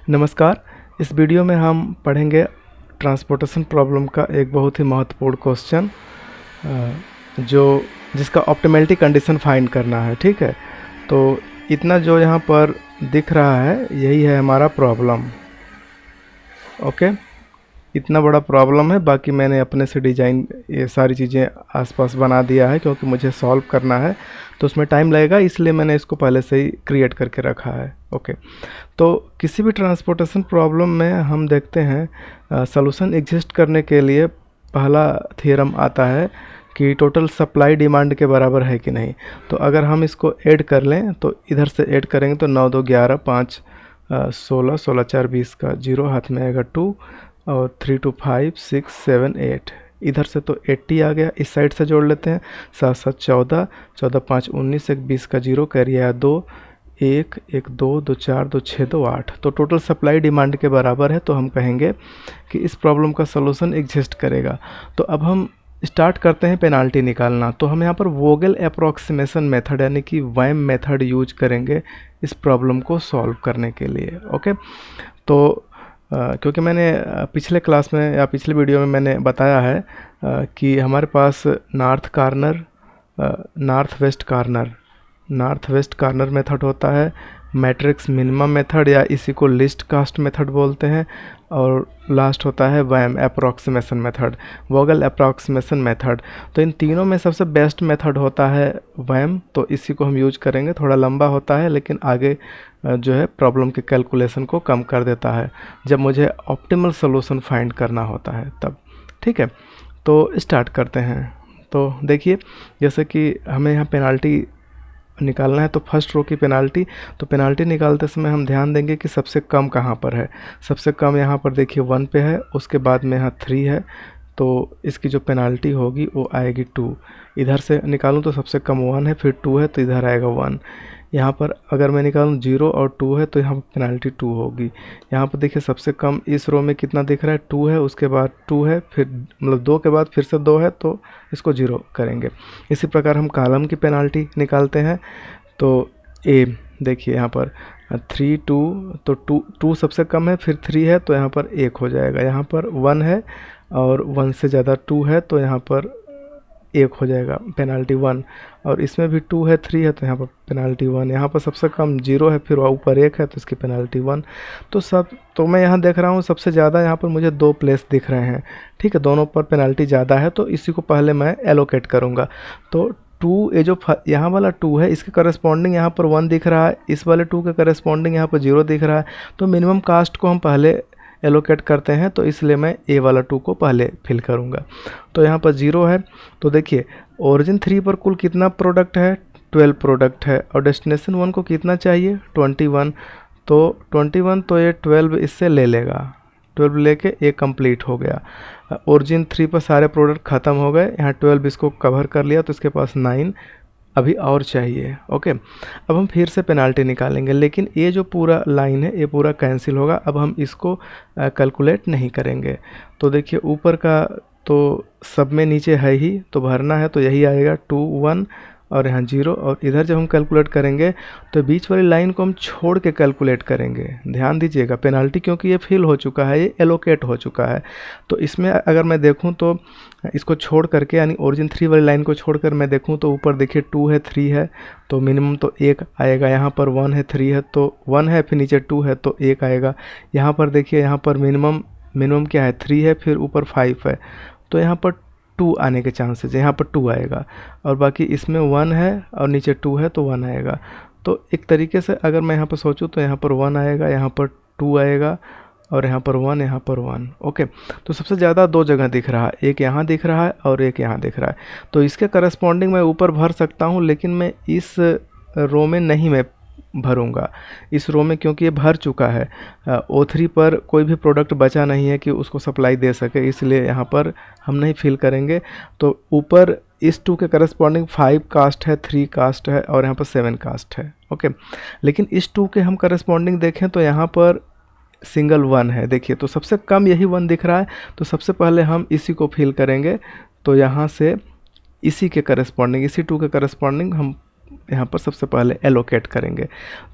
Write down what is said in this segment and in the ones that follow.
नमस्कार। इस वीडियो में हम पढ़ेंगे ट्रांसपोर्टेशन प्रॉब्लम का एक बहुत ही महत्वपूर्ण क्वेश्चन जो जिसका ऑप्टिमलिटी कंडीशन फाइंड करना है। ठीक है, तो इतना जो यहाँ पर दिख रहा है यही है हमारा प्रॉब्लम। ओके, इतना बड़ा प्रॉब्लम है। बाकी मैंने अपने से डिज़ाइन ये सारी चीज़ें आसपास बना दिया है क्योंकि मुझे सॉल्व करना है तो उसमें टाइम लगेगा, इसलिए मैंने इसको पहले से ही क्रिएट करके रखा है। ओके, तो किसी भी ट्रांसपोर्टेशन प्रॉब्लम में हम देखते हैं सॉल्यूशन एग्जिस्ट करने के लिए पहला थ्योरम आता है कि टोटल सप्लाई डिमांड के बराबर है कि नहीं। तो अगर हम इसको ऐड कर लें तो इधर से ऐड करेंगे तो 9 2 11 5 16 16 4 20 का 0 हाथ में आएगा 2 और 3 2 5 6 7 8 इधर से तो 80 आ गया। इस साइड से जोड़ लेते हैं 7 7 14 14 5 19 1 20 का 0 कैरी आया 2 1 1 2 2 4 2 6 2 8। तो टोटल सप्लाई डिमांड के बराबर है, तो हम कहेंगे कि इस प्रॉब्लम का सलूशन एग्जिस्ट करेगा। तो अब हम स्टार्ट करते हैं पेनाल्टी निकालना। तो हम यहाँ पर वोगेल अप्रॉक्सीमेशन मेथड यानी कि वैम मेथड यूज करेंगे इस प्रॉब्लम को सॉल्व करने के लिए। ओके, तो क्योंकि मैंने पिछले क्लास में या पिछले वीडियो में मैंने बताया है कि हमारे पास नॉर्थ वेस्ट कॉर्नर मेथड होता है, मैट्रिक्स मिनिमम मेथड या इसी को लिस्ट कास्ट मेथड बोलते हैं, और लास्ट होता है VAM approximation method, Vogel approximation method. तो इन तीनों में सबसे बेस्ट मेथड होता है वैम, तो इसी को हम यूज करेंगे। थोड़ा लंबा होता है लेकिन आगे जो है प्रॉब्लम के कैलकुलेशन को कम कर देता है जब मुझे ऑप्टिमल सॉल्यूशन फाइंड करना होता है तब। ठीक है, तो स्टार्ट करते हैं। तो देखिए, जैसे कि हमें यहाँ पेनाल्टी निकालना है तो फर्स्ट रो की पेनाल्टी, तो पेनाल्टी निकालते समय हम ध्यान देंगे कि सबसे कम कहाँ पर है। सबसे कम यहाँ पर देखिए 1 पे है, उसके बाद में यहाँ 3 है, तो इसकी जो पेनाल्टी होगी वो आएगी 2। इधर से निकालूँ तो सबसे कम 1 है, फिर 2 है तो इधर आएगा 1। यहाँ पर अगर मैं निकालूँ 0 और 2 है तो यहाँ पर पेनाल्टी 2 होगी। यहाँ पर देखिए सबसे कम इस रो में कितना दिख रहा है, 2 है, उसके बाद 2 है, फिर मतलब 2 के बाद फिर से 2 है तो इसको 0 करेंगे। इसी प्रकार हम कॉलम की पेनाल्टी निकालते हैं। तो ए देखिए यहाँ पर 3 2, तो 2 सबसे कम है, फिर 3 है तो यहाँ पर 1 हो जाएगा। यहाँ पर 1 है और 1 से ज़्यादा 2 है तो यहाँ पर 1 हो जाएगा, पेनाल्टी 1। और इसमें भी 2 है 3 है तो यहाँ पर पेनाल्टी 1। यहाँ पर सबसे कम 0 है, फिर ऊपर 1 है तो इसकी पेनाल्टी 1। तो मैं यहाँ देख रहा हूँ सबसे ज़्यादा यहाँ पर मुझे 2 प्लेस दिख रहे हैं। ठीक है, दोनों पर पेनाल्टी ज़्यादा है तो इसी को पहले मैं एलोकेट करूँगा। तो 2 ये जो यहाँ वाला 2 है इसके करस्पॉन्डिंग यहाँ पर 1 दिख रहा है, इस वाले 2 के करस्पॉन्डिंग यहाँ पर 0 दिख रहा है। तो मिनिमम कास्ट को हम पहले एलोकेट करते हैं, तो इसलिए मैं ए वाला 2 को पहले फिल करूँगा। तो यहाँ पर 0 है, तो देखिए ओरिजिन 3 पर कुल कितना प्रोडक्ट है, 12 प्रोडक्ट है, और डेस्टिनेशन 1 को कितना चाहिए, 21। तो 21 तो ये 12 इससे ले लेगा, 12 लेके ये कंप्लीट हो गया। ओरिजिन 3 पर सारे प्रोडक्ट ख़त्म हो गए, यहाँ 12 इसको कवर कर लिया तो इसके पास 9 अभी और चाहिए। ओके, अब हम फिर से पेनाल्टी निकालेंगे, लेकिन ये जो पूरा लाइन है ये पूरा कैंसिल होगा। अब हम इसको कैलकुलेट नहीं करेंगे। तो देखिए ऊपर का तो सब में नीचे है ही, तो भरना है तो यही आएगा 2 1 और यहाँ 0। और इधर जब हम कैलकुलेट करेंगे तो बीच वाली लाइन को हम छोड़ के कैलकुलेट करेंगे। ध्यान दीजिएगा, पेनाल्टी क्योंकि ये फिल हो चुका है, ये एलोकेट हो चुका है, तो इसमें अगर मैं देखूं तो इसको छोड़ करके यानी ओरिजिन 3 वाली लाइन को छोड़कर मैं देखूं तो ऊपर देखिए 2 है 3 है तो मिनिमम तो 1 आएगा। यहाँ पर 1 है 3 है तो 1 है, फिर नीचे 2 है तो 1 आएगा। यहाँ पर देखिए यहाँ पर मिनिमम क्या है, 3 है, फिर ऊपर 5 है, तो यहाँ पर 2 आने के चांसेस है, यहाँ पर 2 आएगा। और बाकी इसमें 1 है और नीचे 2 है तो 1 आएगा। तो एक तरीके से अगर मैं यहाँ पर सोचूं तो यहाँ पर 1 आएगा, यहाँ पर 2 आएगा और यहाँ पर 1, यहाँ पर 1। ओके, तो सबसे ज़्यादा 2 जगह दिख रहा है, एक यहाँ दिख रहा है और एक यहाँ दिख रहा है। तो इसके करस्पॉन्डिंग मैं ऊपर भर सकता हूँ, लेकिन मैं इस रो में नहीं मैं भरूंगा, इस रो में, क्योंकि ये भर चुका है। O3 पर कोई भी प्रोडक्ट बचा नहीं है कि उसको सप्लाई दे सके, इसलिए यहाँ पर हम नहीं फिल करेंगे। तो ऊपर इस 2 के करस्पॉन्डिंग 5 कास्ट है, 3 कास्ट है और यहाँ पर 7 कास्ट है। ओके, लेकिन इस 2 के हम करस्पॉन्डिंग देखें तो यहाँ पर सिंगल 1 है। देखिए तो सबसे कम यही 1 दिख रहा है, तो सबसे पहले हम इसी को फिल करेंगे। तो यहाँ से इसी के करस्पॉन्डिंग, इसी 2 के करस्पॉन्डिंग हम यहाँ पर सबसे पहले एलोकेट करेंगे।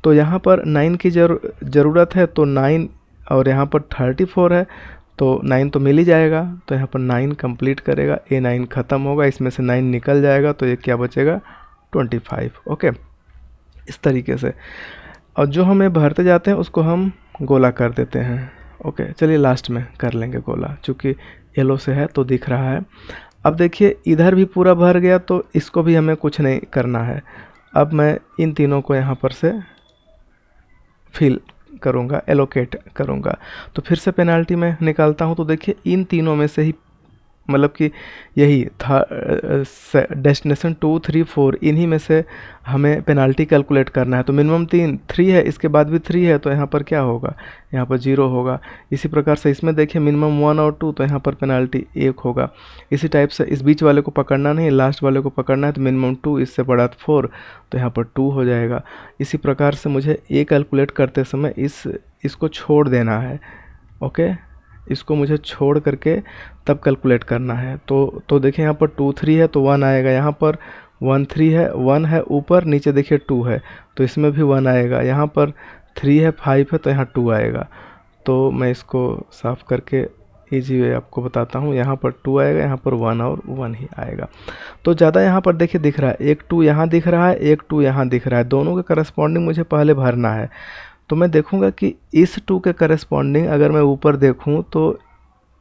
तो यहाँ पर 9 की ज़रूरत है, तो 9 और यहाँ पर 34 है तो 9 तो मिल ही जाएगा, तो यहाँ पर 9 कंप्लीट करेगा, ये 9 ख़त्म होगा, इसमें से 9 निकल जाएगा तो ये क्या बचेगा 25। ओके, इस तरीके से। और जो हमें भरते जाते हैं उसको हम गोला कर देते हैं। ओके, चलिए लास्ट में कर लेंगे गोला, चूँकि येलो से है तो दिख रहा है। अब देखिए इधर भी पूरा भर गया तो इसको भी हमें कुछ नहीं करना है। अब मैं इन तीनों को यहाँ पर से फिल करूँगा, एलोकेट करूँगा। तो फिर से पेनाल्टी में निकालता हूँ, तो देखिए इन तीनों में से ही मतलब कि यही था डेस्टिनेशन 2, 3, 4 इन्हीं में से हमें पेनाल्टी कैलकुलेट करना है। तो मिनिमम 3 है, इसके बाद भी 3 है, तो यहाँ पर क्या होगा, यहाँ पर 0 होगा। इसी प्रकार से इसमें देखिए मिनिमम 1 और 2, तो यहाँ पर पेनाल्टी 1 होगा। इसी टाइप से इस बीच वाले को पकड़ना नहीं, लास्ट वाले को पकड़ना है, तो मिनिमम 2, इससे बड़ा 4, तो यहाँ पर 2 हो जाएगा। इसी प्रकार से मुझे ए कैलकुलेट करते समय इसको छोड़ देना है। ओके, इसको मुझे छोड़ करके तब कैलकुलेट करना है। तो देखिए यहाँ पर 2, 3 है तो 1 आएगा, यहाँ पर 1, 3 है, 1 है ऊपर, नीचे देखिए 2 है तो इसमें भी 1 आएगा, यहाँ पर 3 है, 5 है तो यहाँ 2 आएगा। तो मैं इसको साफ़ करके ईजी वे आपको बताता हूँ। यहाँ पर 2 आएगा, यहाँ पर 1 और 1 ही आएगा। तो ज़्यादा यहाँ पर देखिए दिख रहा है, एक 2 यहाँ दिख रहा है, एक 2 यहाँ दिख रहा है, दोनों के करस्पॉन्डिंग मुझे पहले भरना है। तो मैं देखूंगा कि इस 2 के करस्पॉन्डिंग अगर मैं ऊपर देखूं तो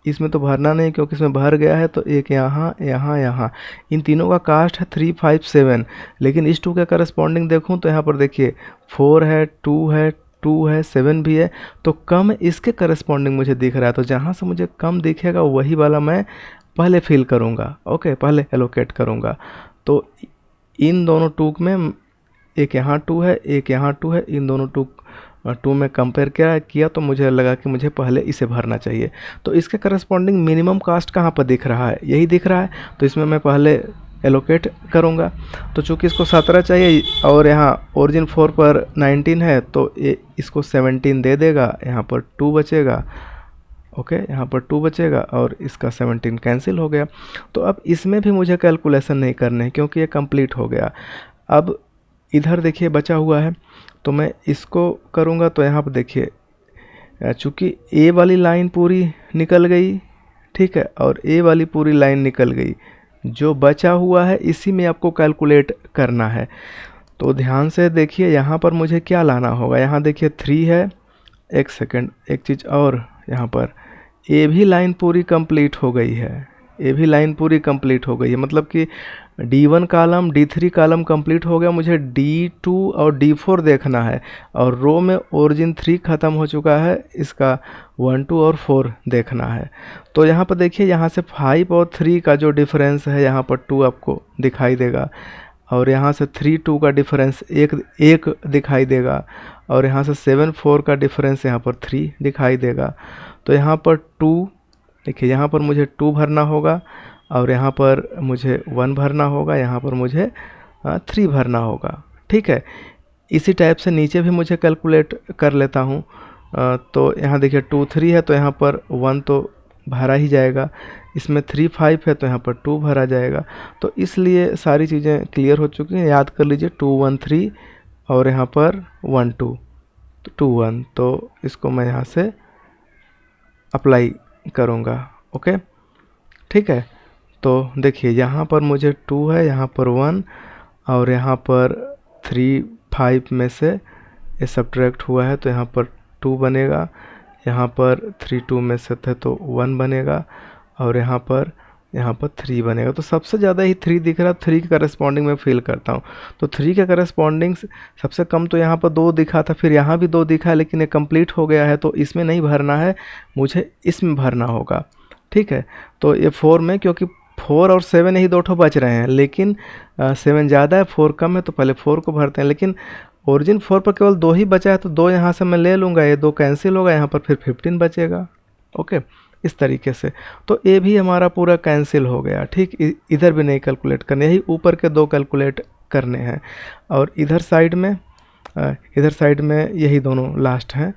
इसमें तो भरना नहीं क्योंकि इसमें भर गया है, तो एक यहाँ यहाँ यहाँ, इन तीनों का कास्ट है 3, 5, 7। लेकिन इस 2 के करस्पॉन्डिंग देखूं तो यहाँ पर देखिए 4 है, 2 है, 7 भी है, तो कम इसके करस्पॉन्डिंग मुझे दिख रहा है। तो जहाँ से मुझे कम दिखेगा वही वाला मैं पहले फिल करूँगा। ओके, पहले एलोकेट करूँगा। तो इन दोनों 2 में एक यहाँ 2 है, एक यहाँ 2 है, इन दोनों 2 में कंपेयर किया तो मुझे लगा कि मुझे पहले इसे भरना चाहिए। तो इसके करस्पॉन्डिंग मिनिमम कास्ट कहाँ पर दिख रहा है, यही दिख रहा है, तो इसमें मैं पहले एलोकेट करूँगा। तो चूँकि इसको 17 चाहिए और यहाँ ओरिजिन 4 पर 19 है तो ये इसको 17 दे देगा, यहाँ पर 2 बचेगा। ओके, यहाँ पर 2 बचेगा और इसका 17 कैंसिल हो गया। तो अब इसमें भी मुझे कैलकुलेशन नहीं करने हैं क्योंकि ये कंप्लीट हो गया। अब इधर देखिए बचा हुआ है तो मैं इसको करूँगा। तो यहाँ पर देखिए चूँकि ए वाली लाइन पूरी निकल गई, ठीक है, और ए वाली पूरी लाइन निकल गई, जो बचा हुआ है इसी में आपको कैलकुलेट करना है। तो ध्यान से देखिए यहाँ पर मुझे क्या लाना होगा। यहाँ देखिए 3 है, एक सेकंड, एक चीज़ और, यहाँ पर ए भी लाइन पूरी कंप्लीट हो गई है, ए भी लाइन पूरी कंप्लीट हो गई है, मतलब कि D1 column, D3 column complete हो गया। मुझे D2 और D4 देखना है और रो में ओरिजिन 3 ख़त्म हो चुका है, इसका 1, 2 और 4 देखना है। तो यहाँ पर देखिए यहाँ से 5 और 3 का जो डिफरेंस है यहाँ पर 2 आपको दिखाई देगा, और यहाँ से 3, 2 का डिफरेंस एक दिखाई देगा, और यहाँ से 7, 4 का डिफरेंस यहाँ पर 3 दिखाई देगा। तो यहाँ पर 2 देखिए, यहाँ पर मुझे 2 भरना होगा और यहाँ पर मुझे 1 भरना होगा, यहाँ पर मुझे 3 भरना होगा, ठीक है। इसी टाइप से नीचे भी मुझे कैलकुलेट कर लेता हूँ। तो यहाँ देखिए 2, 3 है तो यहाँ पर 1 तो भरा ही जाएगा, इसमें 3, 5 है तो यहाँ पर 2 भरा जाएगा। तो इसलिए सारी चीज़ें क्लियर हो चुकी हैं। याद कर लीजिए 2, 1, 3 और यहाँ पर 1, 2, 2, 1। तो इसको मैं यहाँ से अप्लाई करूँगा। ओके, ठीक है। तो देखिए यहाँ पर मुझे 2 है, यहाँ पर 1 और यहाँ पर 3, 5 में से ये सब्ट्रैक्ट हुआ है तो यहाँ पर 2 बनेगा, यहाँ पर 3, 2 में से थे तो 1 बनेगा और यहाँ पर 3 बनेगा। तो सबसे ज़्यादा ही 3 दिख रहा है, 3 के करस्पॉन्डिंग में फिल करता हूँ। तो 3 के करस्पॉन्डिंग सबसे कम तो यहाँ पर 2 दिखा था, फिर यहाँ भी 2 दिखा है, लेकिन ये कंप्लीट हो गया है तो इसमें नहीं भरना है, मुझे इसमें भरना होगा, ठीक है। तो ये 4 में, क्योंकि 4 और 7 यही 2 ठो बच रहे हैं, लेकिन 7 ज़्यादा है, 4 कम है, तो पहले 4 को भरते हैं। लेकिन ओरिजिन 4 पर केवल 2 ही बचा है तो 2 यहाँ से मैं ले लूँगा, ये 2 कैंसिल होगा, यहाँ पर फिर 15 बचेगा। ओके, इस तरीके से। तो ये भी हमारा पूरा कैंसिल हो गया, ठीक। इधर भी नहीं कैलकुलेट करने, यही ऊपर के 2 कैलकुलेट करने हैं। और इधर साइड में यही दोनों लास्ट हैं।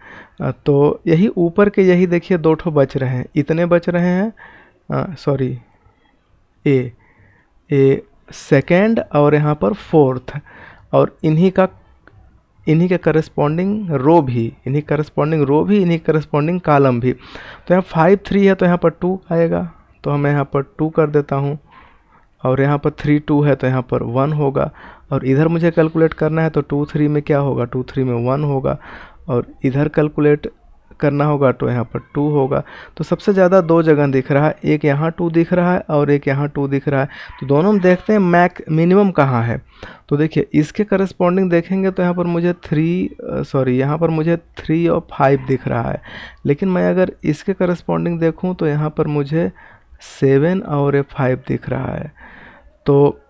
तो यही ऊपर के यही देखिए 2 ठो बच रहे हैं, इतने बच रहे हैं, सॉरी, ए सेकेंड और यहाँ पर 4th, और इन्हीं का इन्हीं के करस्पॉन्डिंग रो भी, इन्हीं करस्पॉन्डिंग कॉलम भी। तो यहाँ 5 3 है तो यहाँ पर 2 आएगा, तो मैं यहाँ पर 2 कर देता हूँ। और यहाँ पर 3 2 है तो यहाँ पर 1 होगा। और इधर मुझे कैलकुलेट करना है तो 2 3 में क्या होगा, 2 3 में 1 होगा। और इधर कैलकुलेट करना होगा तो यहाँ पर 2 होगा। तो सबसे ज़्यादा 2 जगह दिख रहा है, एक यहाँ 2 दिख रहा है और एक यहाँ 2 दिख रहा है। तो दोनों में देखते हैं मिनिमम कहाँ है। तो देखिए इसके करस्पॉन्डिंग देखेंगे तो यहाँ पर मुझे यहाँ पर मुझे 3 और 5 दिख रहा है। लेकिन मैं अगर इसके करस्पॉन्डिंग देखूँ तो यहाँ पर मुझे 7 और 5 दिख रहा है। तो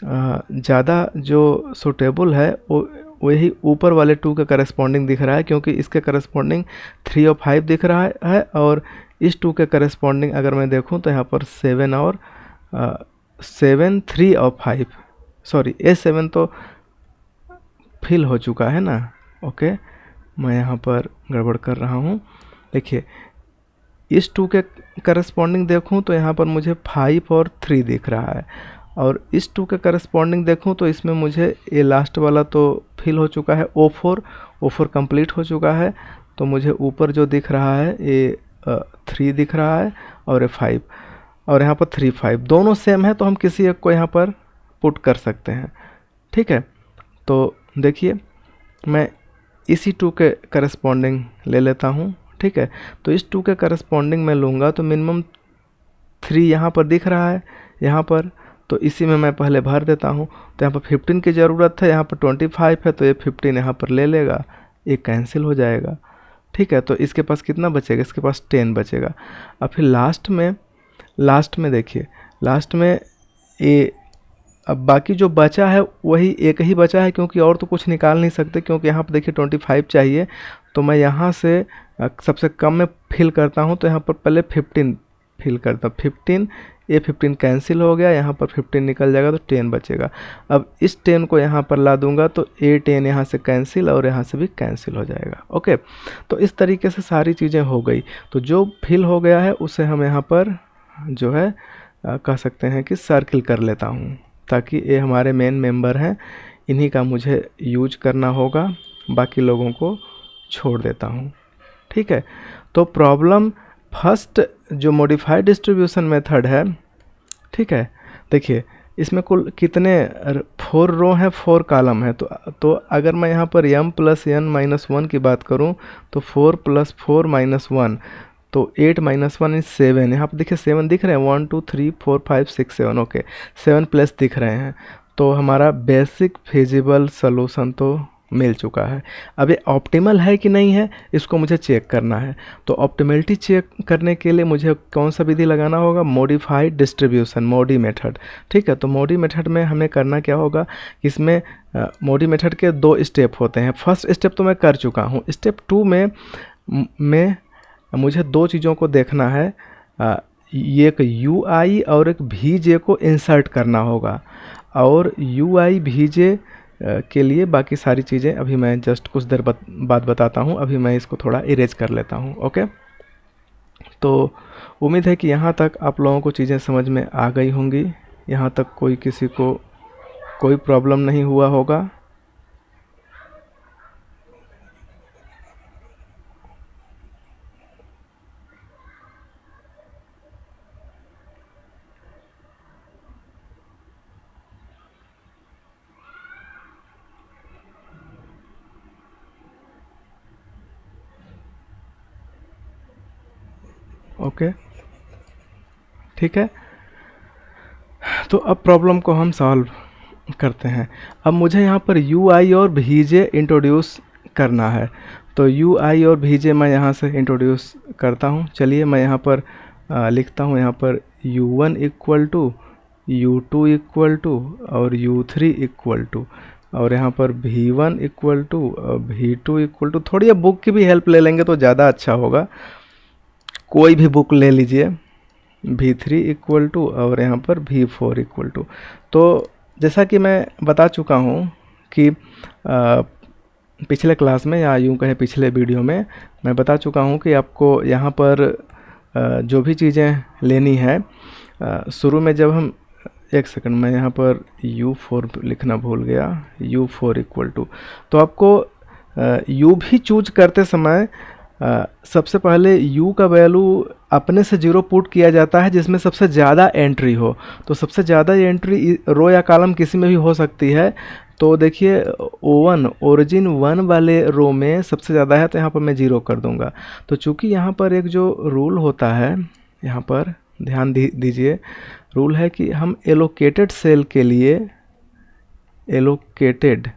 ज़्यादा जो सूटेबल है वो वही ऊपर वाले 2 के करस्पॉन्डिंग दिख रहा है, क्योंकि इसके करस्पॉन्डिंग 3 और 5 दिख रहा है। और इस 2 के करस्पॉन्डिंग अगर मैं देखूं तो यहाँ पर 7 3 और 5, सॉरी A7 तो फिल हो चुका है ना। ओके, मैं यहाँ पर गड़बड़ कर रहा हूँ। देखिए इस 2 के करस्पॉन्डिंग देखूं तो यहाँ पर मुझे 5 और 3 दिख रहा है। और इस 2 के करस्पॉन्डिंग देखूं तो इसमें मुझे ये लास्ट वाला तो फिल हो चुका है, O4 कंप्लीट हो चुका है। तो मुझे ऊपर जो दिख रहा है ये 3 दिख रहा है और ये 5, और यहाँ पर 3 5 दोनों सेम है, तो हम किसी एक को यहाँ पर पुट कर सकते हैं। ठीक है, तो देखिए मैं इसी 2 के करस्पॉन्डिंग ले लेता हूँ। ठीक है, तो इस 2 के करस्पॉन्डिंग मैं लूँगा तो मिनिमम 3 यहाँ पर दिख रहा है यहाँ पर, तो इसी में मैं पहले भर देता हूँ। तो यहाँ पर 15 की ज़रूरत है, यहाँ पर 25 है तो ये 15 यहाँ पर ले लेगा, ये कैंसिल हो जाएगा। ठीक है, तो इसके पास कितना बचेगा, इसके पास 10 बचेगा। अब फिर लास्ट में देखिए, लास्ट में ये अब बाकी जो बचा है वही एक ही बचा है, क्योंकि और तो कुछ निकाल नहीं सकते, क्योंकि यहाँ पर देखिए 25 चाहिए। तो मैं यहाँ से सबसे कम में फिल करता हूँ, तो यहाँ पर पहले 15 फिल करता हूँ। 15 ये 15 कैंसिल हो गया, यहाँ पर 15 निकल जाएगा तो 10 बचेगा। अब इस 10 को यहाँ पर ला दूंगा तो ये 10 यहाँ से कैंसिल और यहाँ से भी कैंसिल हो जाएगा। ओके, तो इस तरीके से सारी चीज़ें हो गई। तो जो फिल हो गया है उसे हम यहाँ पर जो है कह सकते हैं कि सर्किल कर लेता हूँ, ताकि ये हमारे मेन मेंबर हैं, इन्हीं का मुझे यूज करना होगा, बाकी लोगों को छोड़ देता हूँ। ठीक है, तो प्रॉब्लम फर्स्ट जो मॉडिफाइड डिस्ट्रीब्यूशन मेथड है, ठीक है, देखिए इसमें कुल कितने 4 रो हैं, 4 कॉलम है। तो अगर मैं यहाँ पर m + n - 1 की बात करूँ तो 4 + 4 - 1 तो 8 - 1 इज 7। यहाँ पर देखिए 7 दिख रहे हैं, 1 2 3 4 5 6 7। ओके, 7 प्लस दिख रहे हैं। तो हमारा बेसिक फिजिबल सॉल्यूशन तो मिल चुका है। अब ये ऑप्टिमल है कि नहीं है, इसको मुझे चेक करना है। तो ऑप्टिमलिटी चेक करने के लिए मुझे कौन सा विधि लगाना होगा, मॉडिफाइड डिस्ट्रीब्यूशन, मोडी मेथड। ठीक है, तो मोडी मेथड में हमें करना क्या होगा, इसमें मोडी मेथड के 2 स्टेप होते हैं। फर्स्ट स्टेप तो मैं कर चुका हूँ। स्टेप 2 में मुझे 2 चीज़ों को देखना है, ये एक UI और एक VJ को इंसर्ट करना होगा। और UI VJ के लिए बाकी सारी चीज़ें अभी मैं जस्ट कुछ देर बाद बताता हूँ। अभी मैं इसको थोड़ा इरेज कर लेता हूँ। ओके, तो उम्मीद है कि यहाँ तक आप लोगों को चीज़ें समझ में आ गई होंगी। यहाँ तक किसी को कोई प्रॉब्लम नहीं हुआ होगा। ओके, ठीक है, तो अब प्रॉब्लम को हम सॉल्व करते हैं। अब मुझे यहाँ पर UI और VJ इंट्रोड्यूस करना है। तो UI और VJ मैं यहाँ से इंट्रोड्यूस करता हूँ। चलिए मैं यहाँ पर लिखता हूँ, यहाँ पर U1 = U2 = और U3 = और यहाँ पर V1 = V2 = थोड़ी अब बुक की भी हेल्प ले लेंगे तो ज़्यादा अच्छा होगा। कोई भी बुक ले लीजिए। V3 = और यहाँ पर V4 = तो जैसा कि मैं बता चुका हूँ कि पिछले क्लास में, या यूँ कहें पिछले वीडियो में मैं बता चुका हूँ कि आपको यहाँ पर जो भी चीज़ें लेनी है, शुरू में जब हम एक सेकंड, मैं यहाँ पर U4 लिखना भूल गया। U4 इक्वल टू, तो आपको U भी चूज करते समय सबसे पहले U का वैल्यू अपने से 0 पुट किया जाता है जिसमें सबसे ज़्यादा एंट्री हो। तो सबसे ज़्यादा एंट्री रो या कॉलम किसी में भी हो सकती है। तो देखिए O1 ओरिजिन 1 वाले रो में सबसे ज़्यादा है, तो यहाँ पर मैं 0 कर दूंगा। तो चूंकि यहाँ पर एक जो रूल होता है, यहाँ पर ध्यान दीजिए, रूल है कि हम एलोकेटेड सेल के लिए, एलोकेटेड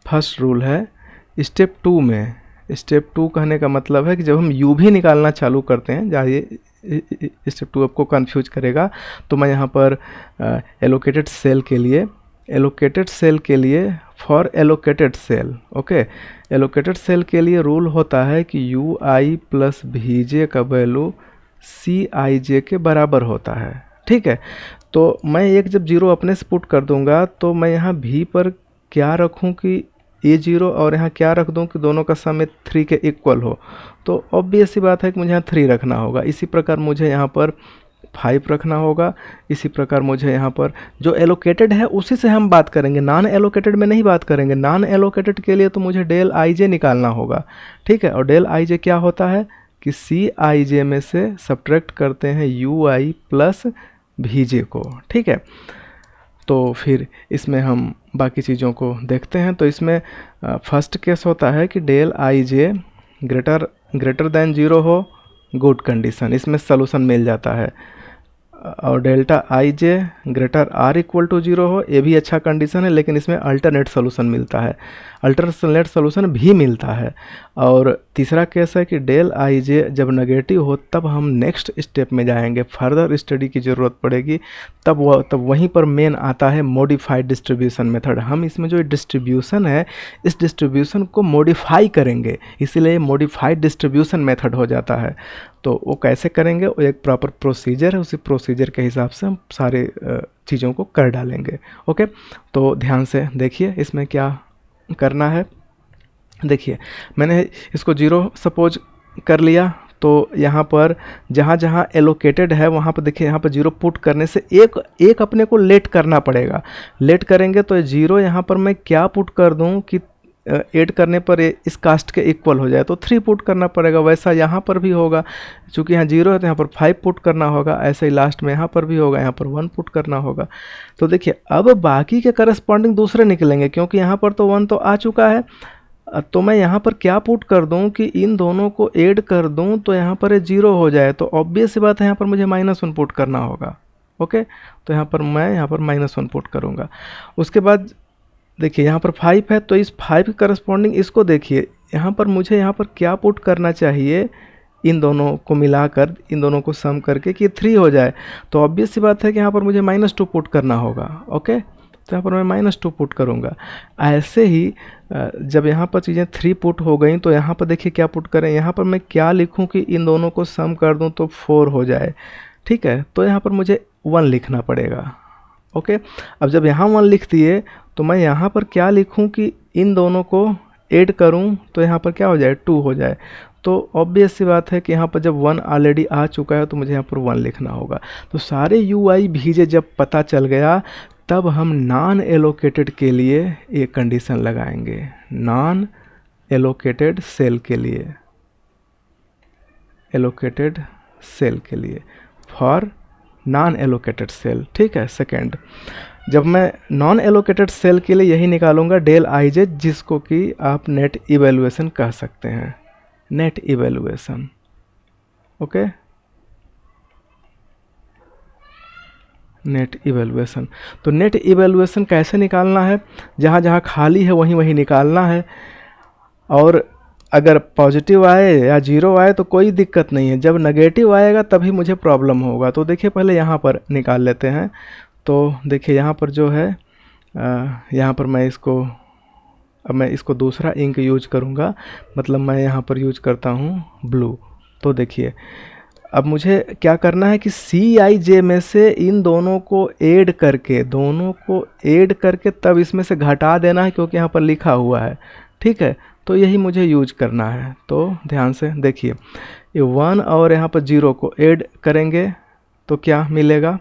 फर्स्ट रूल है स्टेप 2 में। स्टेप 2 कहने का मतलब है कि जब हम यू भी निकालना चालू करते हैं, जहाँ ये स्टेप 2 आपको कंफ्यूज करेगा, तो मैं यहाँ पर एलोकेटेड सेल के लिए, एलोकेटेड सेल के लिए for allocated cell, okay, allocated cell के लिए रूल होता है कि यू आई प्लस भी जे का वैल्यू सी आई जे के बराबर होता है। ठीक है, तो मैं एक जब 0 अपने से पुट कर दूंगा, तो मैं यहाँ भी पर क्या रखूँ कि ये 0, और यहाँ क्या रख दूँ कि दोनों का सम 3 के इक्वल हो। तो ऑब्वियस सी बात है कि मुझे यहाँ 3 रखना होगा। इसी प्रकार मुझे यहाँ पर 5 रखना होगा। इसी प्रकार मुझे यहाँ पर जो एलोकेटेड है उसी से हम बात करेंगे, नॉन एलोकेटेड में नहीं बात करेंगे। नॉन एलोकेटेड के लिए तो मुझे डेल आई जे निकालना होगा। ठीक है, और डेल आई जे क्या होता है कि सी आई जे में से सब्ट्रैक्ट करते हैं यू आई प्लस भी जे को। ठीक है, तो फिर इसमें हम बाकी चीज़ों को देखते हैं। तो इसमें फर्स्ट केस होता है कि del I J greater than 0 हो, गुड कंडीशन, इसमें सोल्यूशन मिल जाता है। और delta I J greater or equal to 0 हो, ये भी अच्छा कंडीशन है, लेकिन इसमें अल्टरनेट सोल्यूशन मिलता है, अल्टरनेट सोल्यूशन भी मिलता है। और तीसरा केस है कि डेल आई जे जब नेगेटिव हो, तब हम नेक्स्ट स्टेप में जाएंगे, फर्दर स्टडी की ज़रूरत पड़ेगी, तब वहीं पर मेन आता है मॉडिफाइड डिस्ट्रीब्यूशन मेथड। हम इसमें जो डिस्ट्रीब्यूशन है, इस डिस्ट्रीब्यूशन को मॉडिफाई करेंगे, इसीलिए मॉडिफाइड डिस्ट्रीब्यूशन मेथड हो जाता है। तो वो कैसे करेंगे, वो एक प्रॉपर प्रोसीजर है, उसी प्रोसीजर के हिसाब से हम सारे चीज़ों को कर डालेंगे। ओके, तो ध्यान से देखिए इसमें क्या करना है। देखिए मैंने इसको 0 सपोज कर लिया, तो यहाँ पर जहाँ जहाँ एलोकेटेड है वहाँ पर देखिए, यहाँ पर 0 पुट करने से एक अपने को लेट करना पड़ेगा। लेट करेंगे तो 0 यहाँ पर मैं क्या पुट कर दूँ कि ऐड करने पर इस कास्ट के इक्वल हो जाए, तो 3 पुट करना पड़ेगा। वैसा यहाँ पर भी होगा, चूँकि यहाँ 0 है तो यहाँ पर 5 पुट करना होगा। ऐसे ही लास्ट में यहाँ पर भी होगा, यहाँ पर 1 पुट करना होगा। तो देखिए अब बाकी के करस्पॉन्डिंग दूसरे निकलेंगे, क्योंकि यहाँ पर तो 1 तो आ चुका है। तो मैं यहाँ पर क्या पुट कर दूँ कि इन दोनों को ऐड कर दूँ तो यहाँ पर 0 हो जाए। तो ऑब्वियस सी बात है यहाँ पर मुझे -1 पुट करना होगा। ओके, तो यहाँ पर मैं यहाँ पर -1 पुट करूँगा। उसके बाद देखिए यहाँ पर 5 है, तो इस 5 के करस्पॉन्डिंग इसको देखिए, यहाँ पर मुझे यहाँ पर क्या पुट करना चाहिए, इन दोनों को मिलाकर, इन दोनों को सम करके कि 3 हो जाए। तो ऑब्वियस सी बात है कि यहाँ पर मुझे -2 पुट करना होगा। ओके, तो यहाँ पर मैं -2 पुट करूँगा। ऐसे ही जब यहाँ पर चीज़ें 3 पुट हो गई, तो यहाँ पर देखिए क्या पुट करें, यहाँ पर मैं क्या लिखूँ कि इन दोनों को सम कर दूँ तो 4 हो जाए। ठीक है, तो यहाँ पर मुझे 1 लिखना पड़ेगा। ओके, अब जब यहाँ 1 लिख दिए, तो मैं यहाँ पर क्या लिखूँ कि इन दोनों को ऐड करूँ तो यहाँ पर क्या हो जाए, 2 हो जाए। तो ऑब्वियस सी बात है कि यहाँ पर जब 1 ऑलरेडी आ चुका है, तो मुझे यहाँ पर 1 लिखना होगा। तो सारे यू आई भी जे जब पता चल गया, तब हम नॉन एलोकेटेड के लिए एक कंडीशन लगाएंगे, नॉन एलोकेटेड सेल के लिए, एलोकेटेड सेल के लिए, फॉर नॉन एलोकेटेड सेल। ठीक है, सेकेंड, जब मैं नॉन एलोकेटेड सेल के लिए यही निकालूंगा डेल आई जे, जिसको कि आप नेट इवैल्यूएशन कह सकते हैं, net evaluation. Okay, net evaluation. तो नेट इवैल्यूएशन कैसे निकालना है, जहाँ जहाँ खाली है वहीं वहीं निकालना है। और अगर पॉजिटिव आए या 0 आए तो कोई दिक्कत नहीं है, जब नेगेटिव आएगा तभी मुझे प्रॉब्लम होगा। तो देखिए पहले यहाँ पर निकाल लेते हैं। तो देखिए यहाँ पर जो है, यहाँ पर मैं इसको, अब मैं इसको दूसरा इंक यूज करूँगा, मतलब मैं यहाँ पर यूज करता हूँ ब्लू। तो देखिए अब मुझे क्या करना है कि सी आई जे में से इन दोनों को ऐड करके, दोनों को ऐड करके तब इसमें से घटा देना है, क्योंकि यहाँ पर लिखा हुआ है। ठीक है, तो यही मुझे यूज करना है। तो ध्यान से देखिए, ये 1 और यहाँ पर 0 को ऐड करेंगे तो क्या मिलेगा,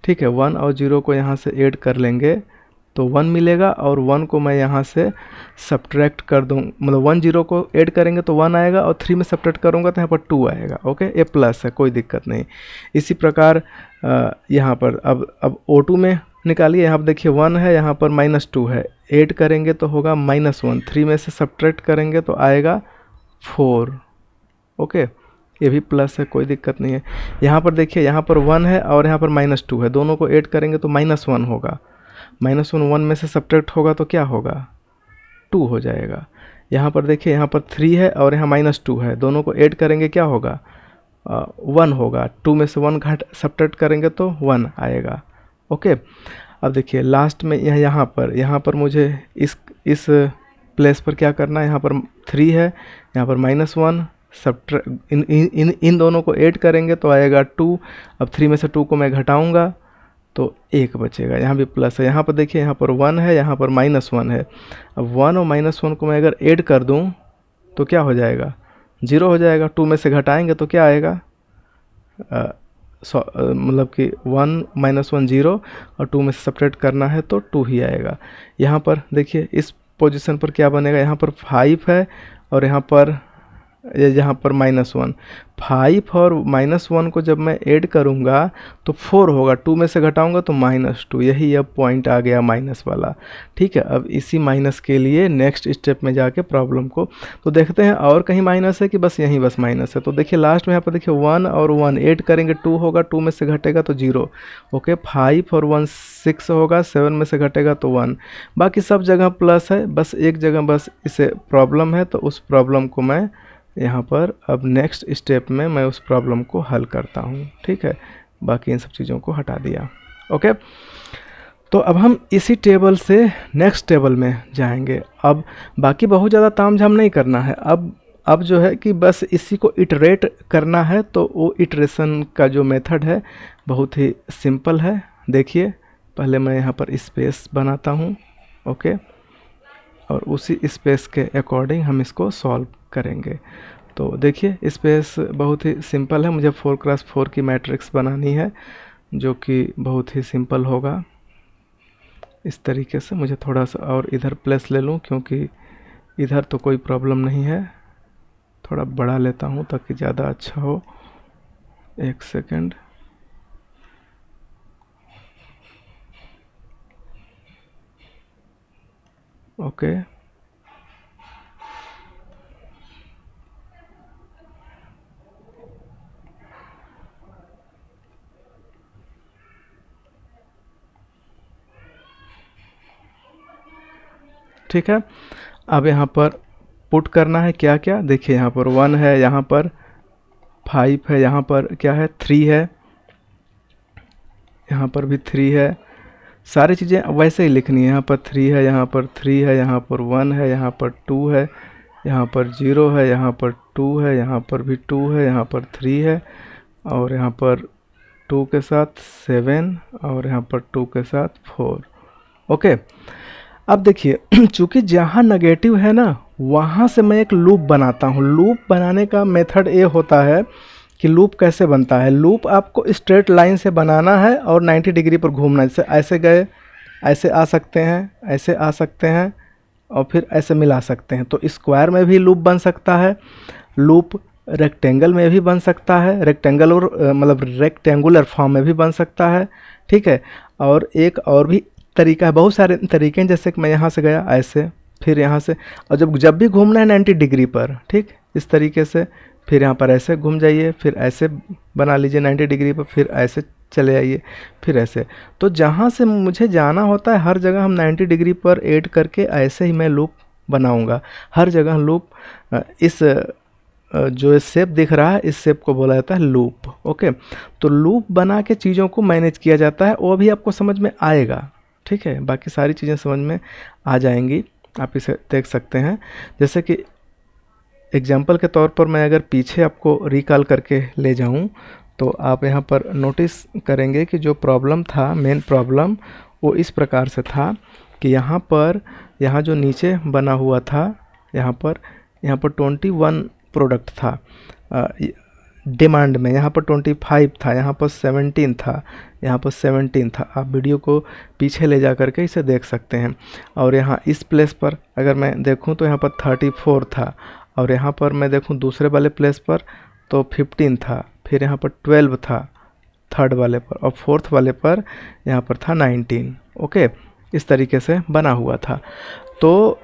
ठीक है। 1 और 0 को यहाँ से ऐड कर लेंगे तो 1 मिलेगा, और 1 को मैं यहाँ से सब्ट्रैक्ट कर दूँ, मतलब 1 0 को ऐड करेंगे तो 1 आएगा, और 3 में सब्ट्रैक्ट करूँगा तो यहाँ पर 2 आएगा। ओके, ये प्लस है, कोई दिक्कत नहीं। इसी प्रकार यहाँ पर अब O2 में निकालिए। यहाँ पर देखिए 1 है, यहाँ पर -2 है, ऐड करेंगे तो होगा -1, 3 में से सब्ट्रैक्ट करेंगे तो आएगा 4। ओके, ये भी प्लस है, कोई दिक्कत नहीं है। यहाँ पर देखिए, यहाँ पर 1 है और यहाँ पर -2 है, दोनों को ऐड करेंगे तो -1 होगा। -1 1 में से सब्ट्रैक्ट होगा तो क्या होगा, 2 हो जाएगा। यहाँ पर देखिए, यहाँ पर 3 है और यहाँ -2 है, दोनों को ऐड करेंगे क्या होगा, 1 होगा। 2 में से 1 घट सब्ट्रैक्ट करेंगे तो 1 आएगा। ओके, अब देखिए लास्ट में यहाँ पर मुझे इस प्लेस पर क्या करना है, यहाँ पर 3 है, यहाँ पर -1 इन दोनों को ऐड करेंगे तो आएगा 2। अब 3 में से 2 को मैं घटाऊंगा तो 1 बचेगा, यहाँ भी प्लस है। यहाँ पर देखिए, यहाँ पर 1 है, यहाँ पर -1 है। अब 1 और -1 को मैं अगर ऐड कर दूं तो क्या हो जाएगा, 0 हो जाएगा। 2 में से घटाएंगे तो क्या आएगा, मतलब कि 1 -1 0, और 2 में से सब्ट्रैक्ट करना है तो 2 ही आएगा। यहाँ पर देखिए, इस पोजीशन पर क्या बनेगा, यहाँ पर 5 है और यहाँ पर -1। 5 और -1 को जब मैं ऐड करूँगा तो 4 होगा, 2 में से घटाऊँगा तो -2, यही अब पॉइंट आ गया माइनस वाला। ठीक है, अब इसी माइनस के लिए नेक्स्ट स्टेप में जाके प्रॉब्लम को तो देखते हैं, और कहीं माइनस है कि बस यहीं बस माइनस है। तो देखिए लास्ट में यहाँ पर देखिए 1 और 1 ऐड करेंगे 2 होगा, 2 में से घटेगा तो 0। ओके, 5 और 1 6 होगा, 7 में से घटेगा तो 1। बाकी सब जगह प्लस है, बस एक जगह बस इसे प्रॉब्लम है, तो उस प्रॉब्लम को मैं यहाँ पर अब नेक्स्ट स्टेप में मैं उस प्रॉब्लम को हल करता हूँ। ठीक है, बाकी इन सब चीज़ों को हटा दिया। ओके, तो अब हम इसी टेबल से नेक्स्ट टेबल में जाएंगे। अब बाकी बहुत ज़्यादा तामझाम नहीं करना है। अब जो है कि बस इसी को इटरेट करना है, तो वो इटरेशन का जो मेथड है बहुत ही सिंपल है। देखिए, पहले मैं यहाँ पर स्पेस बनाता हूँ। ओके, और उसी स्पेस के अकॉर्डिंग हम इसको सॉल्व करेंगे। तो देखिए, स्पेस बहुत ही सिंपल है, मुझे 4x4 की मैट्रिक्स बनानी है, जो कि बहुत ही सिंपल होगा। इस तरीके से मुझे थोड़ा सा और इधर प्लेस ले लूँ, क्योंकि इधर तो कोई प्रॉब्लम नहीं है। थोड़ा बड़ा लेता हूँ ताकि ज़्यादा अच्छा हो। 1 सेकेंड। ओके, ठीक है। अब यहाँ पर पुट करना है क्या क्या। देखिए, यहाँ पर 1 है, यहाँ पर 5 है, यहाँ पर क्या है 3 है, यहाँ पर भी 3 है। सारी चीज़ें वैसे ही लिखनी है। यहाँ पर 3 है, यहाँ पर 3 है, यहाँ पर 1 है, यहाँ पर 2 है, यहाँ पर 0 है, यहाँ पर 2 है, यहाँ पर भी 2 है, यहाँ पर 3 है, और यहाँ पर 2 के साथ 7, और यहाँ पर 2 के साथ 4। ओके, अब देखिए चूँकि जहाँ नेगेटिव है ना, वहाँ से मैं एक लूप बनाता हूँ। लूप बनाने का मेथड ये होता है कि लूप कैसे बनता है। लूप आपको स्ट्रेट लाइन से बनाना है और 90 डिग्री पर घूमना है। जैसे ऐसे गए, ऐसे आ सकते हैं, ऐसे आ सकते हैं, और फिर ऐसे मिला सकते हैं। तो स्क्वायर में भी लूप बन सकता है, लूप रेक्टेंगल में भी बन सकता है, रेक्टेंगुलर फॉर्म में भी बन सकता है। ठीक है, और एक और भी तरीका है, बहुत सारे तरीके हैं। जैसे कि मैं यहाँ से गया ऐसे, फिर यहाँ से, और जब भी घूमना है 90 डिग्री पर, ठीक, इस तरीके से, फिर यहाँ पर ऐसे घूम जाइए, फिर ऐसे बना लीजिए 90 डिग्री पर, फिर ऐसे चले आइए, फिर ऐसे। तो जहाँ से मुझे जाना होता है हर जगह हम 90 डिग्री पर ऐड करके ऐसे ही मैं लूप बनाऊंगा। हर जगह लूप, इस जो शेप दिख रहा है, इस शेप को बोला जाता है लूप। ओके, तो लूप बना के चीज़ों को मैनेज किया जाता है, वो भी आपको समझ में आएगा। ठीक है, बाकी सारी चीज़ें समझ में आ जाएंगी, आप इसे देख सकते हैं। जैसे कि एग्जाम्पल के तौर पर मैं अगर पीछे आपको रिकॉल करके ले जाऊं, तो आप यहाँ पर नोटिस करेंगे कि जो प्रॉब्लम था, मेन प्रॉब्लम, वो इस प्रकार से था कि यहाँ जो नीचे बना हुआ था, यहाँ पर 21 प्रोडक्ट था। डिमांड में, यहाँ पर 25 था, यहाँ पर 17 था, यहाँ पर 17 था। आप वीडियो को पीछे ले जा करके इसे देख सकते हैं। और यहाँ इस प्लेस पर अगर मैं देखूँ तो यहाँ पर 34 था, और यहाँ पर मैं देखूँ दूसरे वाले प्लेस पर तो 15 था, फिर यहाँ पर 12 था थर्ड वाले पर, और फोर्थ वाले पर यहाँ पर था 19। ओके, इस तरीके से बना हुआ था। तो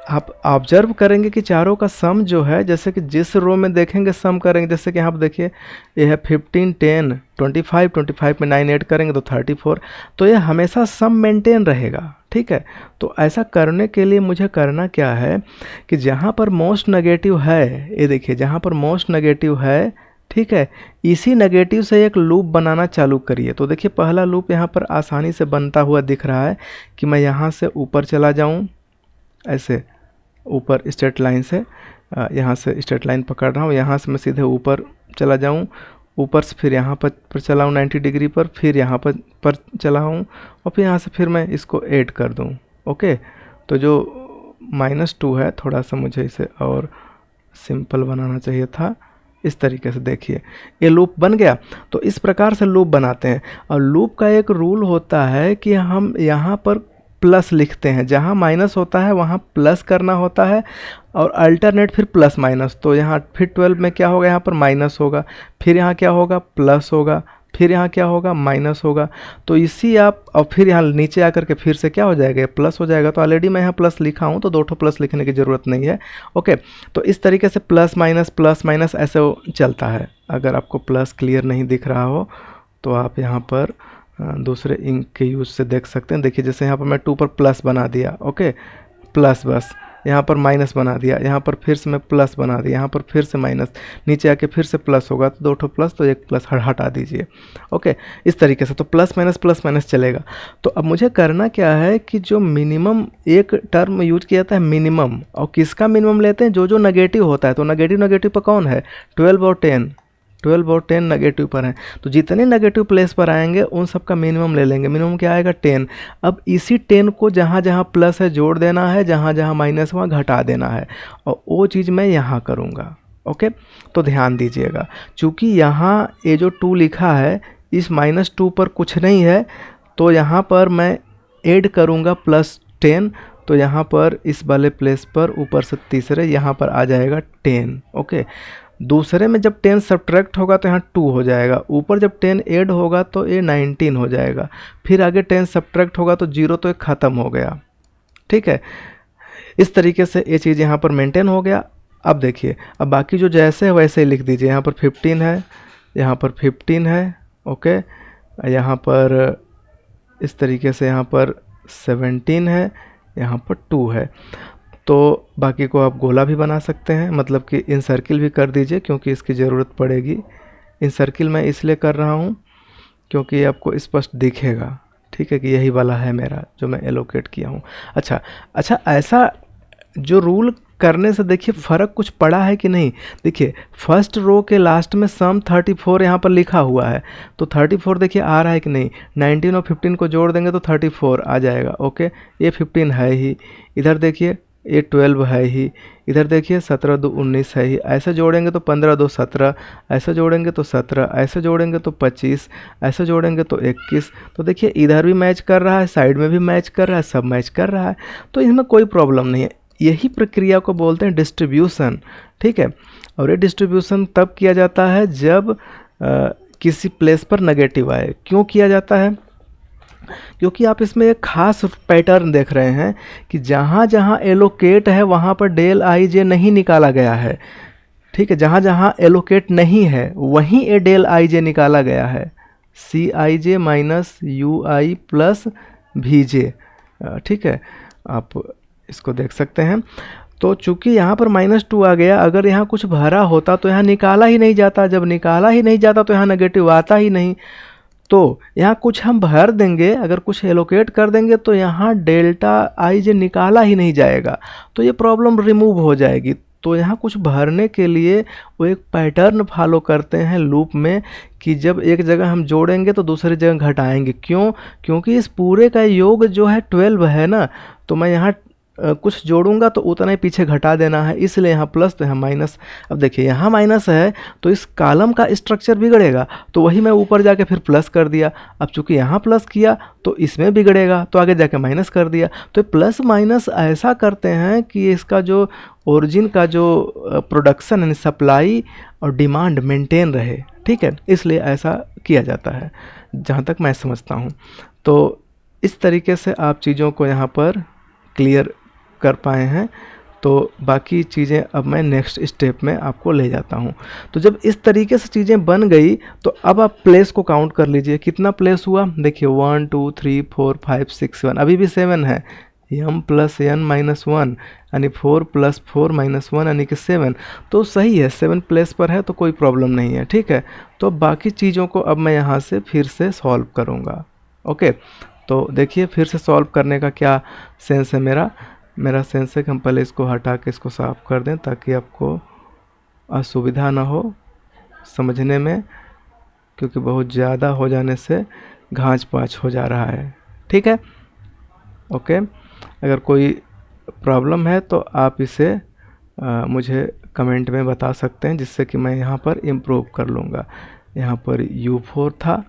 आप ऑब्जर्व करेंगे कि चारों का सम जो है, जैसे कि जिस रो में देखेंगे सम करेंगे, जैसे कि यहाँ पर देखिए ये है 15, 10, 25, 25 में 9 ऐड करेंगे तो 34, तो ये हमेशा सम मेंटेन रहेगा। ठीक है, तो ऐसा करने के लिए मुझे करना क्या है कि जहाँ पर मोस्ट नेगेटिव है, ये देखिए जहाँ पर मोस्ट नेगेटिव है, ठीक है, इसी नेगेटिव से एक लूप बनाना चालू करिए। तो देखिए पहला लूप यहाँ पर आसानी से बनता हुआ दिख रहा है कि मैं यहाँ से ऊपर चला जाऊँ, ऐसे ऊपर स्ट्रेट लाइन से, यहाँ से स्ट्रेट लाइन पकड़ रहा हूँ, यहाँ से मैं सीधे ऊपर चला जाऊँ, ऊपर से फिर यहाँ पर चला हूँ 90 डिग्री पर, फिर यहाँ पर चला हूँ, और फिर यहाँ से फिर मैं इसको ऐड कर दूँ। ओके, तो जो -2 है, थोड़ा सा मुझे इसे और सिंपल बनाना चाहिए था। इस तरीके से देखिए ये लूप बन गया। तो इस प्रकार से लूप बनाते हैं। और लूप का एक रूल होता है कि हम यहाँ पर प्लस लिखते हैं, जहाँ माइनस होता है वहाँ प्लस करना होता है, और अल्टरनेट फिर प्लस माइनस। तो यहाँ फिर 12 में क्या होगा, यहाँ पर माइनस होगा, फिर यहाँ क्या होगा, प्लस होगा, फिर यहाँ क्या होगा, माइनस होगा। तो इसी आप, और फिर यहाँ नीचे आकर के फिर से क्या हो जाएगा, प्लस हो जाएगा। तो ऑलरेडी मैं यहाँ प्लस लिखा हूँ, तो 2 ठो प्लस लिखने की ज़रूरत नहीं है। ओके, तो इस तरीके से प्लस माइनस ऐसे चलता है। अगर आपको प्लस क्लियर नहीं दिख रहा हो तो आप यहाँ पर दूसरे इंक के यूज़ से देख सकते हैं। देखिए जैसे यहाँ पर मैं 2 पर प्लस बना दिया, ओके, प्लस, बस यहाँ पर माइनस बना दिया, यहाँ पर फिर से मैं प्लस बना दिया, यहाँ पर फिर से माइनस, नीचे आके फिर से प्लस होगा, तो 2 ठो प्लस, तो एक प्लस हटा दीजिए। ओके, इस तरीके से तो प्लस माइनस चलेगा। तो अब मुझे करना क्या है कि जो मिनिमम एक टर्म यूज किया जाता है मिनिमम, और किसका मिनिमम लेते हैं, जो नेगेटिव होता है। तो नेगेटिव पर कौन है, 12 और 10 नेगेटिव पर हैं। तो जितने नेगेटिव प्लेस पर आएंगे उन सब का मिनिमम ले लेंगे। मिनिमम क्या आएगा, 10। अब इसी 10 को जहाँ जहाँ प्लस है जोड़ देना है, जहाँ जहाँ माइनस वहाँ घटा देना है, और वो चीज़ मैं यहाँ करूँगा। ओके, तो ध्यान दीजिएगा, चूँकि यहाँ ये जो 2 लिखा है इस -2 पर कुछ नहीं है, तो यहाँ पर मैं ऐड करूँगा +10। तो यहाँ पर इस वाले प्लेस पर ऊपर से तीसरे यहाँ पर आ जाएगा 10। ओके, दूसरे में जब 10 सब्ट्रैक्ट होगा तो यहाँ 2 हो जाएगा, ऊपर जब 10 ऐड होगा तो ये 19 हो जाएगा, फिर आगे 10 सब्ट्रैक्ट होगा तो 0, तो ये ख़त्म हो गया। ठीक है, इस तरीके से ये चीज़ यहाँ पर मेंटेन हो गया। अब देखिए, अब बाकी जो जैसे है वैसे ही लिख दीजिए। यहाँ पर 15 है, यहाँ पर 15 है, ओके, यहाँ पर इस तरीके से यहाँ पर 17 है, यहाँ पर 2 है। तो बाकी को आप गोला भी बना सकते हैं, मतलब कि इन सर्किल भी कर दीजिए, क्योंकि इसकी ज़रूरत पड़ेगी। इन सर्किल मैं इसलिए कर रहा हूँ क्योंकि ये आपको स्पष्ट दिखेगा। ठीक है, कि यही वाला है मेरा जो मैं एलोकेट किया हूँ। अच्छा, ऐसा जो रूल करने से देखिए फ़र्क कुछ पड़ा है कि नहीं। देखिए फर्स्ट रो के लास्ट में सम 34 यहाँ पर लिखा हुआ है, तो 34 देखिए आ रहा है कि नहीं। 19 और 15 को जोड़ देंगे तो 34 आ जाएगा। ओके, ये 15 है ही, इधर देखिए ये 12 है ही, इधर देखिए 17 2 19 है ही। ऐसे जोड़ेंगे तो 15 2 17, ऐसे जोड़ेंगे तो 17, ऐसे जोड़ेंगे तो 25, ऐसे जोड़ेंगे तो 21। तो देखिए इधर भी मैच कर रहा है, साइड में भी मैच कर रहा है, सब मैच कर रहा है, तो इसमें कोई प्रॉब्लम नहीं है। यही प्रक्रिया को बोलते हैं डिस्ट्रीब्यूशन। ठीक है, और ये डिस्ट्रीब्यूशन तब किया जाता है जब किसी प्लेस पर नेगेटिव आए। क्यों किया जाता है, क्योंकि आप इसमें एक खास पैटर्न देख रहे हैं कि जहाँ जहाँ एलोकेट है वहाँ पर डेल आई जे नहीं निकाला गया है। ठीक है, जहाँ जहाँ एलोकेट नहीं है वहीं ए डेल आई जे निकाला गया है, सी I J minus U I plus भी जे। ठीक है, आप इसको देख सकते हैं। तो चूंकि यहाँ पर -2 आ गया, अगर यहाँ कुछ भरा होता तो यहाँ निकाला ही नहीं जाता, जब निकाला ही नहीं जाता तो यहाँ नेगेटिव आता ही नहीं। तो यहाँ कुछ हम भर देंगे, अगर कुछ एलोकेट कर देंगे तो यहाँ डेल्टा आई जे निकाला ही नहीं जाएगा, तो ये प्रॉब्लम रिमूव हो जाएगी। तो यहाँ कुछ भरने के लिए वो एक पैटर्न फॉलो करते हैं लूप में कि जब एक जगह हम जोड़ेंगे तो दूसरी जगह घटाएंगे। क्यों, क्योंकि इस पूरे का योग जो है 12 है ना, तो मैं यहाँ कुछ जोड़ूंगा तो उतना ही पीछे घटा देना है, इसलिए यहाँ प्लस तो यहाँ माइनस। अब देखिए यहाँ माइनस है तो इस कॉलम का स्ट्रक्चर बिगड़ेगा, तो वही मैं ऊपर जाके फिर प्लस कर दिया। अब चूंकि यहाँ प्लस किया तो इसमें बिगड़ेगा, तो आगे जाके माइनस कर दिया। तो प्लस माइनस ऐसा करते हैं कि इसका जो ओरिजिन का जो प्रोडक्शन यानी सप्लाई और डिमांड मेंटेन रहे, ठीक है, इसलिए ऐसा किया जाता है जहाँ तक मैं समझता हूँ। तो इस तरीके से आप चीज़ों को यहाँ पर क्लियर कर पाए हैं। तो बाकी चीज़ें अब मैं नेक्स्ट स्टेप में आपको ले जाता हूँ। तो जब इस तरीके से चीज़ें बन गई तो अब आप प्लेस को काउंट कर लीजिए, कितना प्लेस हुआ। देखिए 1 2 3 4 5 6 7, अभी भी 7 है। m प्लस n माइनस 1 यानी 4 प्लस 4 माइनस 1 यानी कि 7, तो सही है, 7 प्लेस पर है तो कोई प्रॉब्लम नहीं है, ठीक है। तो बाकी चीज़ों को अब मैं यहाँ से फिर से सॉल्व करूँगा। ओके, तो देखिए फिर से सॉल्व करने का क्या सेंस है मेरा सेंस है कि हम पहले इसको हटा के इसको साफ कर दें ताकि आपको असुविधा ना हो समझने में, क्योंकि बहुत ज़्यादा हो जाने से घाँच पाँच हो जा रहा है, ठीक है। ओके, अगर कोई प्रॉब्लम है तो आप इसे मुझे कमेंट में बता सकते हैं, जिससे कि मैं यहाँ पर इम्प्रूव कर लूँगा। यहाँ पर U4 था,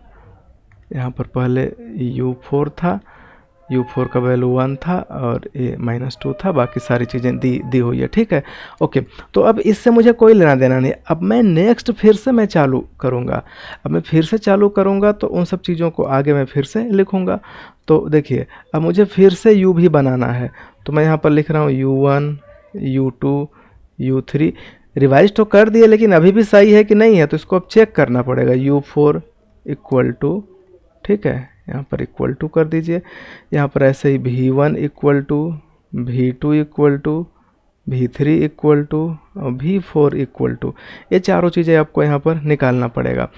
यहाँ पर पहले U4 था, U4 का वैल्यू 1 था और ये -2 था, बाकी सारी चीज़ें दी हुई है, ठीक है। ओके, तो अब इससे मुझे कोई लेना देना नहीं। अब मैं नेक्स्ट फिर से मैं चालू करूँगा। अब मैं फिर से चालू करूँगा तो उन सब चीज़ों को आगे मैं फिर से लिखूँगा। तो देखिए अब मुझे फिर से U भी बनाना है, तो मैं यहाँ पर लिख रहा हूँ U1 U2 U3। रिवाइज तो कर दिए लेकिन अभी भी सही है कि नहीं है, तो इसको अब चेक करना पड़ेगा। U4 इक्वल टू, ठीक है, यहाँ पर इक्वल टू कर दीजिए। यहाँ पर ऐसे ही V1 equal to, V2 equal to, V3 equal to और V4 इक्वल टू, ये चारों चीज़ें आपको यहाँ पर निकालना पड़ेगा।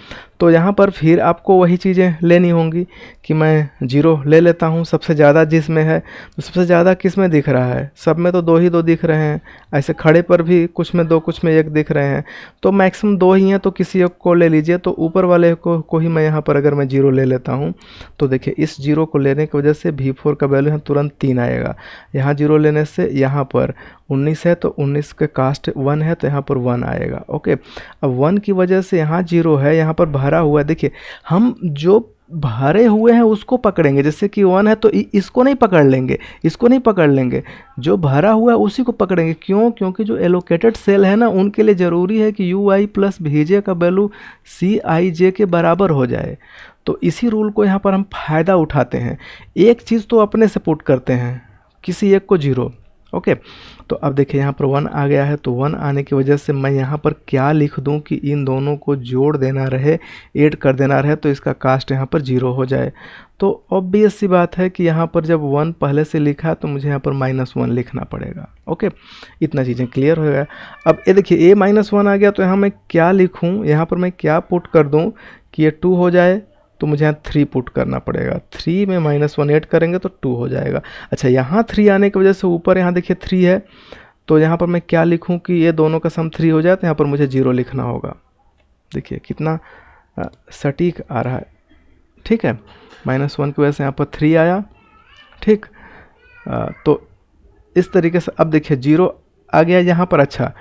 तो यहाँ पर फिर आपको वही चीज़ें लेनी होंगी कि मैं 0 ले लेता हूँ, सबसे ज़्यादा जिसमें है। तो सबसे ज़्यादा किस में दिख रहा है, सब में तो 2 ही 2 दिख रहे हैं। ऐसे खड़े पर भी कुछ में 2 कुछ में 1 दिख रहे हैं, तो मैक्सिमम 2 ही हैं, तो किसी एक को ले लीजिए। तो ऊपर वाले को ही मैं यहाँ पर अगर मैं 0 ले लेता हूँ तो देखिए इस 0 को लेने की वजह से V4 का वैल्यू यहाँ तुरंत 3 आएगा। यहाँ 0 लेने से यहाँ पर 19 है तो 19 के कास्ट 1 है तो यहाँ पर 1 आएगा। ओके, अब 1 की वजह से यहाँ 0 है, यहाँ पर भरा हुआ है। देखिए हम जो भरे हुए हैं उसको पकड़ेंगे, जैसे कि 1 है तो इसको नहीं पकड़ लेंगे, इसको नहीं पकड़ लेंगे, जो भरा हुआ है उसी को पकड़ेंगे। क्यों? क्योंकि जो एलोकेटेड सेल है ना, उनके लिए ज़रूरी है कि UI प्लस VJ का वैल्यू CIJ के बराबर हो जाए। तो इसी रूल को यहाँ पर हम फ़ायदा उठाते हैं। एक चीज़ तो अपने से पुट करते हैं, किसी एक को 0। ओके, तो अब देखिए यहाँ पर 1 आ गया है, तो 1 आने की वजह से मैं यहाँ पर क्या लिख दूँ कि इन दोनों को जोड़ देना रहे, ऐड कर देना रहे, तो इसका कास्ट यहाँ पर 0 हो जाए। तो ऑब्वियस सी बात है कि यहाँ पर जब 1 पहले से लिखा तो मुझे यहाँ पर -1 लिखना पड़ेगा। ओके, इतना चीज़ें क्लियर हो गया। अब ये देखिए ये -1 आ गया, तो यहाँ मैं क्या लिखूँ, यहाँ पर मैं क्या पुट कर दूँ कि ये 2 हो जाए, तो मुझे यहाँ 3 पुट करना पड़ेगा। 3 में -1 ऐड करेंगे तो 2 हो जाएगा। अच्छा, यहाँ 3 आने की वजह से ऊपर यहाँ देखिए 3 है, तो यहाँ पर मैं क्या लिखूँ कि ये दोनों का सम 3 हो जाए, तो यहाँ पर मुझे 0 लिखना होगा। देखिए कितना सटीक आ रहा है, ठीक है। -1 की वजह से यहाँ पर 3 आया, ठीक। तो इस तरीके से अब देखिए 0 आ गया यहाँ पर। अच्छा,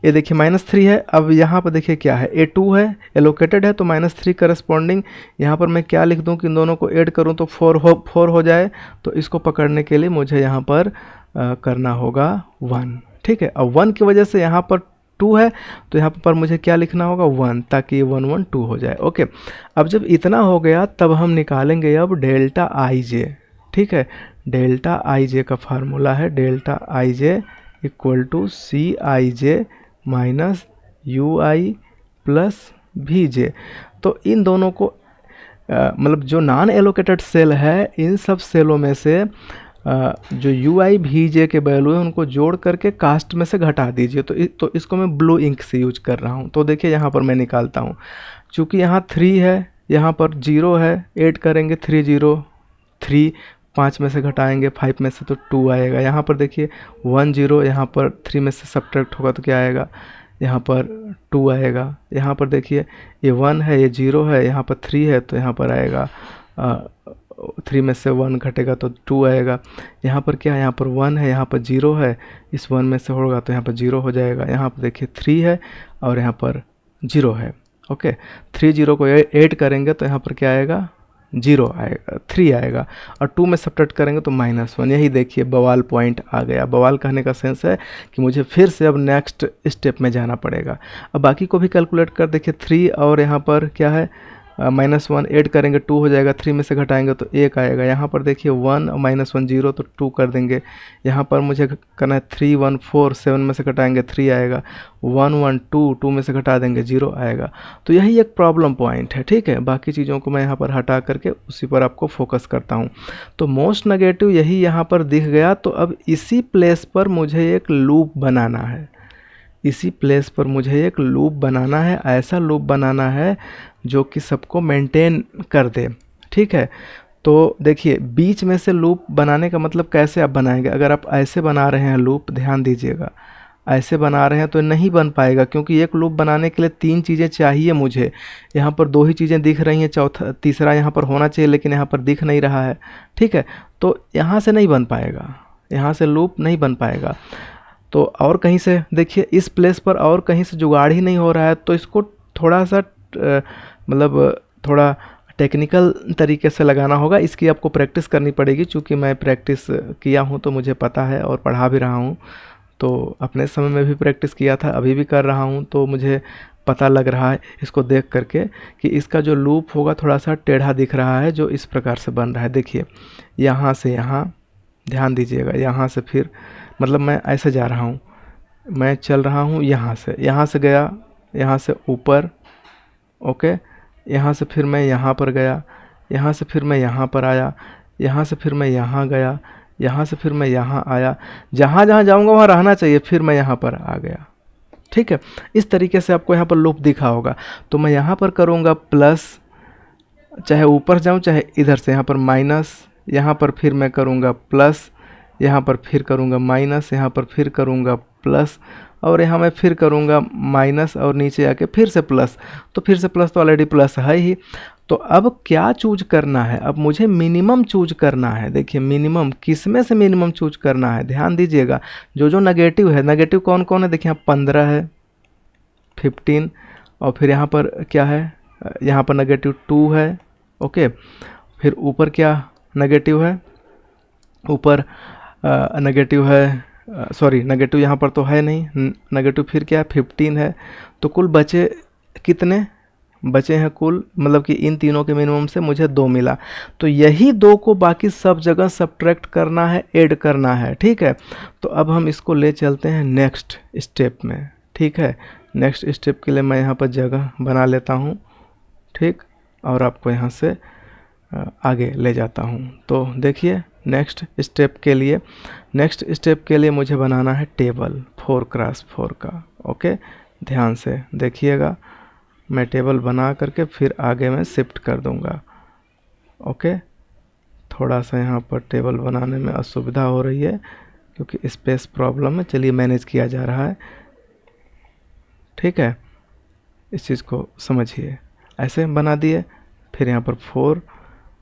ये देखिए -3 है। अब यहाँ पर देखिए क्या है, A2 है, एलोकेटेड है, तो -3 करस्पॉन्डिंग यहाँ पर मैं क्या लिख दूँ कि इन दोनों को ऐड करूँ तो 4 हो जाए। तो इसको पकड़ने के लिए मुझे यहाँ पर करना होगा 1, ठीक है। अब 1 की वजह से यहाँ पर 2 है, तो यहाँ पर मुझे क्या लिखना होगा 1, ताकि 1 1 2 हो जाए। ओके, अब जब इतना हो गया तब हम निकालेंगे अब डेल्टा IJ, ठीक है। डेल्टा IJ का फार्मूला है delta IJ equal to CIJ minus UI plus VJ। तो इन दोनों को मतलब जो नॉन एलोकेटेड सेल है, इन सब सेलों में से जो UI VJ के वैल्यू है उनको जोड़ करके कास्ट में से घटा दीजिए। तो इसको मैं ब्लू इंक से यूज कर रहा हूँ। तो देखिए यहाँ पर मैं निकालता हूँ, चूँकि यहाँ 3 है, यहाँ पर 0 है, ऐड करेंगे 3 0 3, 5 में से घटाएंगे 5 में से तो 2 आएगा। यहाँ पर देखिए 1 0, यहाँ पर 3 में से सब्ट्रैक्ट होगा तो क्या आएगा, यहाँ पर 2 आएगा। यहाँ पर देखिए ये 1 है, ये 0 है, यहाँ पर 3 है, तो यहाँ पर आएगा 3 में से 1 घटेगा तो 2 आएगा। यहाँ पर क्या है, यहाँ पर 1 है, यहाँ पर 0 है, इस 1 में से होगा तो यहाँ पर 0 हो जाएगा। यहाँ पर देखिए 3 है और यहाँ पर 0 है। ओके, 3 0 को ऐड करेंगे तो यहाँ पर क्या आएगा, 0 आएगा, 3 आएगा, और 2 में सब्ट्रैक्ट करेंगे तो -1। यही देखिए बवाल पॉइंट आ गया। बवाल कहने का सेंस है कि मुझे फिर से अब नेक्स्ट स्टेप में जाना पड़ेगा। अब बाकी को भी कैलकुलेट कर देखिए, 3 और यहाँ पर क्या है -1 ऐड करेंगे 2 हो जाएगा, 3 में से घटाएंगे तो 1 आएगा। यहाँ पर देखिए 1 और -1 0 तो 2 कर देंगे। यहाँ पर मुझे करना है 3 1 4, 7 में से घटाएंगे 3 आएगा, 1 1 2, 2 में से घटा देंगे 0 आएगा। तो यही एक प्रॉब्लम पॉइंट है, ठीक है। बाकी चीज़ों को मैं यहाँ पर हटा करके उसी पर आपको फोकस करता हूँ। तो मोस्ट नेगेटिव यही यहाँ पर दिख गया। तो अब इसी प्लेस पर मुझे एक लूप बनाना है, इसी प्लेस पर मुझे एक लूप बनाना है, ऐसा लूप बनाना है जो कि सबको मेंटेन कर दे, ठीक है। तो देखिए बीच में से लूप बनाने का मतलब कैसे आप बनाएंगे। अगर आप ऐसे बना रहे हैं लूप, ध्यान दीजिएगा, ऐसे बना रहे हैं तो नहीं बन पाएगा, क्योंकि एक लूप बनाने के लिए 3 चीज़ें चाहिए मुझे। यहाँ पर 2 ही चीज़ें दिख रही हैं, चौथा तीसरा यहाँ पर होना चाहिए लेकिन यहाँ पर दिख नहीं रहा है, ठीक है। तो यहाँ से नहीं बन पाएगा, यहाँ से लूप नहीं बन पाएगा। तो और कहीं से देखिए, इस प्लेस पर और कहीं से जुगाड़ ही नहीं हो रहा है। तो इसको थोड़ा सा मतलब थोड़ा टेक्निकल तरीके से लगाना होगा। इसकी आपको प्रैक्टिस करनी पड़ेगी, चूँकि मैं प्रैक्टिस किया हूँ तो मुझे पता है और पढ़ा भी रहा हूँ। तो अपने समय में भी प्रैक्टिस किया था, अभी भी कर रहा हूँ, तो मुझे पता लग रहा है इसको देख करके कि इसका जो लूप होगा थोड़ा सा टेढ़ा दिख रहा है, जो इस प्रकार से बन रहा है। देखिए यहाँ से यहाँ, ध्यान दीजिएगा, यहाँ से फिर मतलब मैं ऐसे जा रहा हूँ, मैं चल रहा हूँ यहाँ से गया, यहाँ से ऊपर, ओके, यहाँ से फिर मैं यहाँ पर गया, यहाँ से फिर मैं यहाँ पर आया, यहाँ से फिर मैं यहाँ गया, यहाँ से फिर मैं यहाँ आया, जहाँ जहाँ जाऊँगा वहाँ रहना चाहिए, फिर मैं यहाँ पर आ गया, ठीक है। इस तरीके से आपको यहाँ पर लूप दिखा होगा। तो मैं यहाँ पर करूँगा प्लस, चाहे ऊपर जाऊँ चाहे इधर से, यहाँ पर माइनस, यहाँ पर फिर मैं करूँगा प्लस, यहाँ पर फिर करूँगा माइनस, यहाँ पर फिर करूँगा प्लस, और यहाँ मैं फिर करूँगा माइनस, और नीचे आके फिर से प्लस। तो फिर से प्लस तो ऑलरेडी प्लस है ही। तो अब क्या चूज करना है, अब मुझे मिनिमम चूज करना है। देखिए मिनिमम, किस में से मिनिमम चूज करना है, ध्यान दीजिएगा। जो जो नेगेटिव है, नेगेटिव कौन कौन है, देखिए यहाँ 15 है, 15, और फिर यहाँ पर क्या है, यहाँ पर -2 है, ओके। फिर ऊपर क्या नेगेटिव है, ऊपर नेगेटिव है, सॉरी नेगेटिव यहाँ पर तो है नहीं, नेगेटिव फिर क्या है 15 है। तो कुल बचे कितने बचे हैं कुल, मतलब कि इन तीनों के मिनिमम से मुझे 2 मिला। तो यही 2 को बाकी सब जगह सब्ट्रैक्ट करना है, ऐड करना है, ठीक है। तो अब हम इसको ले चलते हैं नेक्स्ट स्टेप में, ठीक है। नेक्स्ट स्टेप के लिए मैं यहाँ पर जगह बना लेता हूँ, ठीक, और आपको यहाँ से आगे ले जाता हूँ। तो देखिए नेक्स्ट स्टेप के लिए मुझे बनाना है टेबल 4x4 का, ओके। ध्यान से देखिएगा, मैं टेबल बना करके फिर आगे में शिफ्ट कर दूंगा, ओके। थोड़ा सा यहाँ पर टेबल बनाने में असुविधा हो रही है क्योंकि स्पेस प्रॉब्लम है, चलिए मैनेज किया जा रहा है, ठीक है। इस चीज़ को समझिए, ऐसे बना दिए, फिर यहाँ पर 4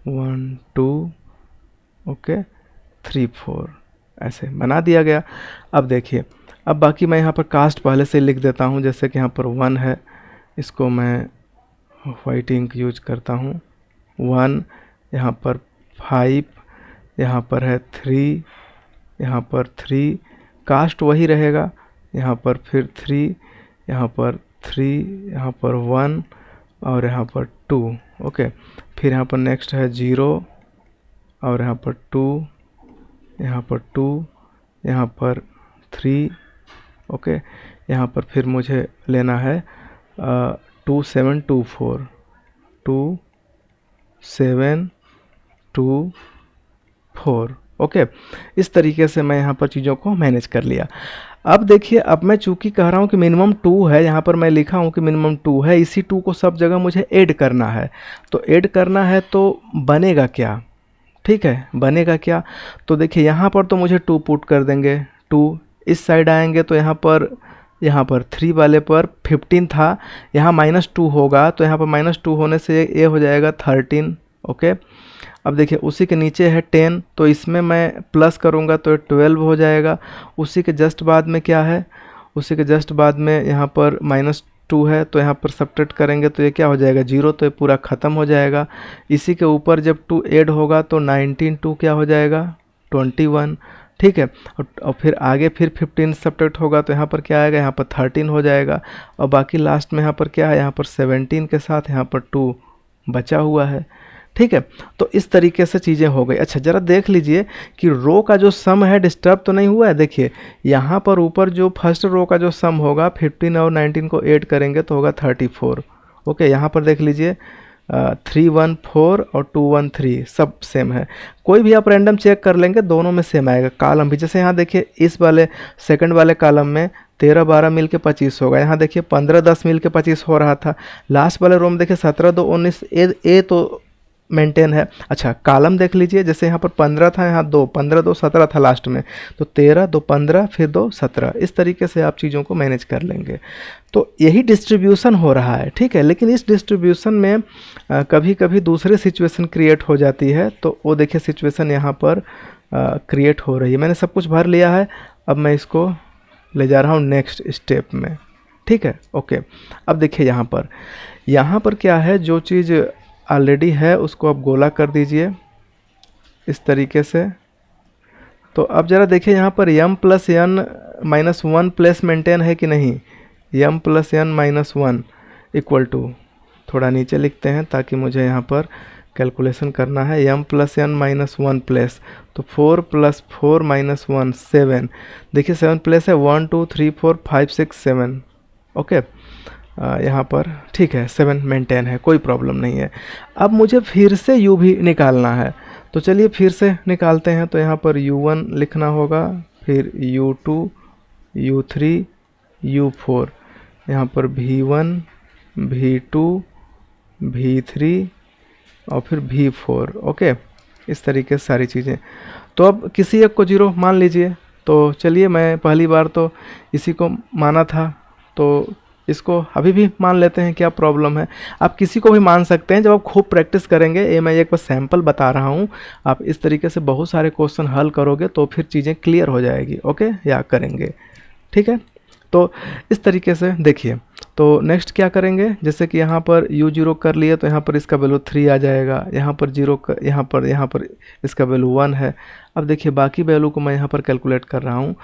1 2 ओके 3 4 ऐसे बना दिया गया। अब देखिए, अब बाकी मैं यहाँ पर कास्ट पहले से लिख देता हूँ। जैसे कि यहाँ पर 1 है, इसको मैं वाइट इंक यूज करता हूँ, 1, यहाँ पर 5, यहाँ पर है 3, यहाँ पर 3, कास्ट वही रहेगा, यहाँ पर फिर 3, यहाँ पर 3, यहाँ पर 1 और यहाँ पर 2, ओके। फिर यहाँ पर नेक्स्ट है 0 और यहाँ पर 2, यहाँ पर 2, यहाँ पर 3, ओके। यहाँ पर फिर मुझे लेना है 2 7 2 4, 2 7 2 4, ओके। इस तरीके से मैं यहाँ पर चीज़ों को मैनेज कर लिया। अब देखिए, अब मैं चूँकि कह रहा हूँ कि मिनिमम 2 है, यहाँ पर मैं लिखा हूँ कि मिनिमम 2 है, इसी 2 को सब जगह मुझे ऐड करना है। तो ऐड करना है तो बनेगा क्या, ठीक है, बनेगा क्या। तो देखिए यहाँ पर तो मुझे 2 पुट कर देंगे, 2 इस साइड आएंगे तो यहाँ पर 3 वाले पर 15 था, यहाँ -2 होगा, तो यहाँ पर -2 होने से ये हो जाएगा 13, ओके। अब देखिए उसी के नीचे है 10, तो इसमें मैं प्लस करूँगा तो ये 12 हो जाएगा। उसी के जस्ट बाद में क्या है, उसी के जस्ट बाद में यहाँ पर -2 है, तो यहाँ पर सब्ट्रैक्ट करेंगे तो ये क्या हो जाएगा 0, तो ये पूरा ख़त्म हो जाएगा। इसी के ऊपर जब 2 ऐड होगा तो 19 2 क्या हो जाएगा 21, ठीक है। और फिर आगे फिर 15 सब्ट्रैक्ट होगा तो यहाँ पर क्या आएगा, यहाँ पर 13 हो जाएगा। और बाकी लास्ट में यहाँ पर क्या है, यहाँ पर 17 के साथ यहाँ पर 2 बचा हुआ है, ठीक है। तो इस तरीके से चीज़ें हो गई। अच्छा ज़रा देख लीजिए कि रो का जो सम है डिस्टर्ब तो नहीं हुआ है। देखिए यहाँ पर ऊपर जो फर्स्ट रो का जो सम होगा 15 और 19 को ऐड करेंगे तो होगा 34। ओके, यहाँ पर देख लीजिए 314 और 213 सब सेम है। कोई भी आप रैंडम चेक कर लेंगे, दोनों में सेम आएगा। कॉलम भी जैसे यहाँ देखिए इस वाले सेकंड वाले कॉलम में 13 12 मिल के 25 होगा। यहाँ देखिए 15 10 मिल के 25 हो रहा था। लास्ट वाले रो में देखिए 17 2 19 ए तो मेंटेन है। अच्छा कॉलम देख लीजिए, जैसे यहाँ पर 15 था, यहाँ 2 15 2 17 था लास्ट में, तो 13 2 15 फिर 2 17। इस तरीके से आप चीज़ों को मैनेज कर लेंगे। तो यही डिस्ट्रीब्यूशन हो रहा है, ठीक है। लेकिन इस डिस्ट्रीब्यूशन में कभी कभी दूसरी सिचुएशन क्रिएट हो जाती है, तो वो देखिए सिचुएशन यहाँ पर क्रिएट हो रही है। मैंने सब कुछ भर लिया है, अब मैं इसको ले जा रहा हूँ नेक्स्ट स्टेप में, ठीक है। ओके, अब देखिए यहाँ पर क्या है, जो चीज़ ऑलरेडी है उसको आप गोला कर दीजिए इस तरीके से। तो अब ज़रा देखिए यहाँ पर m + n - 1 प्लेस मेंटेन है कि नहीं। m + n - 1 इक्वल टू, थोड़ा नीचे लिखते हैं ताकि मुझे यहाँ पर कैलकुलेशन करना है। m + n - 1 प्लेस, तो 4 + 4 - 1 7। देखिए 7 प्लेस है 1 2 3 4 5 6 7। ओके, यहाँ पर ठीक है 7 मेंटेन है, कोई प्रॉब्लम नहीं है। अब मुझे फिर से u भी निकालना है, तो चलिए फिर से निकालते हैं। तो यहाँ पर u1 लिखना होगा, फिर u2 u3 u4, यहाँ पर v1 v2 v3 और फिर v4। ओके, इस तरीके से सारी चीज़ें। तो अब किसी एक को 0 मान लीजिए। तो चलिए मैं पहली बार तो इसी को माना था, तो इसको अभी भी मान लेते हैं, क्या प्रॉब्लम है। आप किसी को भी मान सकते हैं जब आप खूब प्रैक्टिस करेंगे। ये मैं एक बार सैम्पल बता रहा हूँ, आप इस तरीके से बहुत सारे क्वेश्चन हल करोगे तो फिर चीज़ें क्लियर हो जाएगी। ओके, या करेंगे, ठीक है। तो इस तरीके से देखिए, तो नेक्स्ट क्या करेंगे, जैसे कि यहाँ पर u0 कर लिए तो यहाँ पर इसका वैल्यू 3 आ जाएगा। यहाँ पर 0 यहाँ पर इसका वैल्यू 1 है। अब देखिए बाकी वैल्यू को मैं यहाँ पर कैलकुलेट कर रहा हूँ,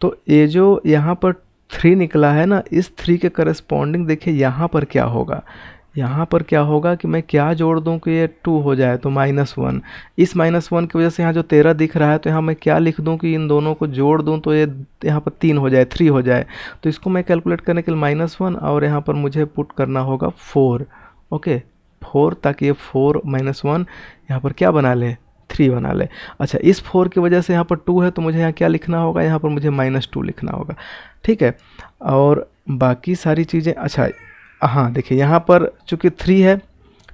तो ये जो यहाँ पर 3 निकला है ना, इस 3 के करस्पॉन्डिंग देखिए यहाँ पर क्या होगा। यहाँ पर क्या होगा कि मैं क्या जोड़ दूँ कि ये 2 हो जाए, तो -1। इस -1 की वजह से यहाँ जो 13 दिख रहा है, तो यहाँ मैं क्या लिख दूँ कि इन दोनों को जोड़ दूँ तो ये यहाँ पर 3 हो जाए, 3 हो जाए। तो इसको मैं कैलकुलेट करने के लिए -1 और यहाँ पर मुझे पुट करना होगा 4। ओके, 4, ताकि ये 4 - 1 यहाँ पर क्या बना ले, 3 बना ले। अच्छा, इस 4 की वजह से यहाँ पर 2 है, तो मुझे यहाँ क्या लिखना होगा, यहाँ पर मुझे -2 लिखना होगा, ठीक है। और बाकी सारी चीज़ें, अच्छा हाँ देखिए यहाँ पर चूँकि 3 है,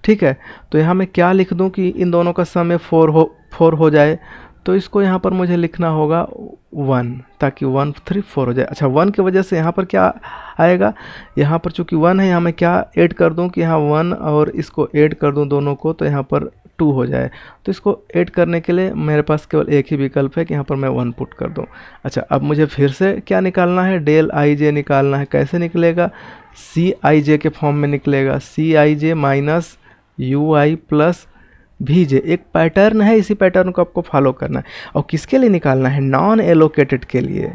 ठीक है, तो यहाँ मैं क्या लिख दूँ कि इन दोनों का सम में 4 हो जाए। तो इसको यहाँ पर मुझे लिखना होगा 1, ताकि 1 3 4 हो जाए। अच्छा, 1 की वजह से यहाँ पर क्या आएगा, यहाँ पर चूँकि 1 है, यहाँ मैं क्या ऐड कर दूँ कि यहाँ 1 और इसको ऐड कर दूँ दोनों को, तो यहाँ पर 2 हो जाए। तो इसको ऐड करने के लिए मेरे पास केवल एक ही विकल्प है कि यहाँ पर मैं 1 पुट कर दूँ। अच्छा, अब मुझे फिर से क्या निकालना है, डेल आई जे निकालना है। कैसे निकलेगा, सी आई जे के फॉर्म में निकलेगा, C I J minus U I plus V J. एक पैटर्न है, इसी पैटर्न को आपको फॉलो करना है। और किसके लिए निकालना है, नॉन एलोकेटेड के लिए,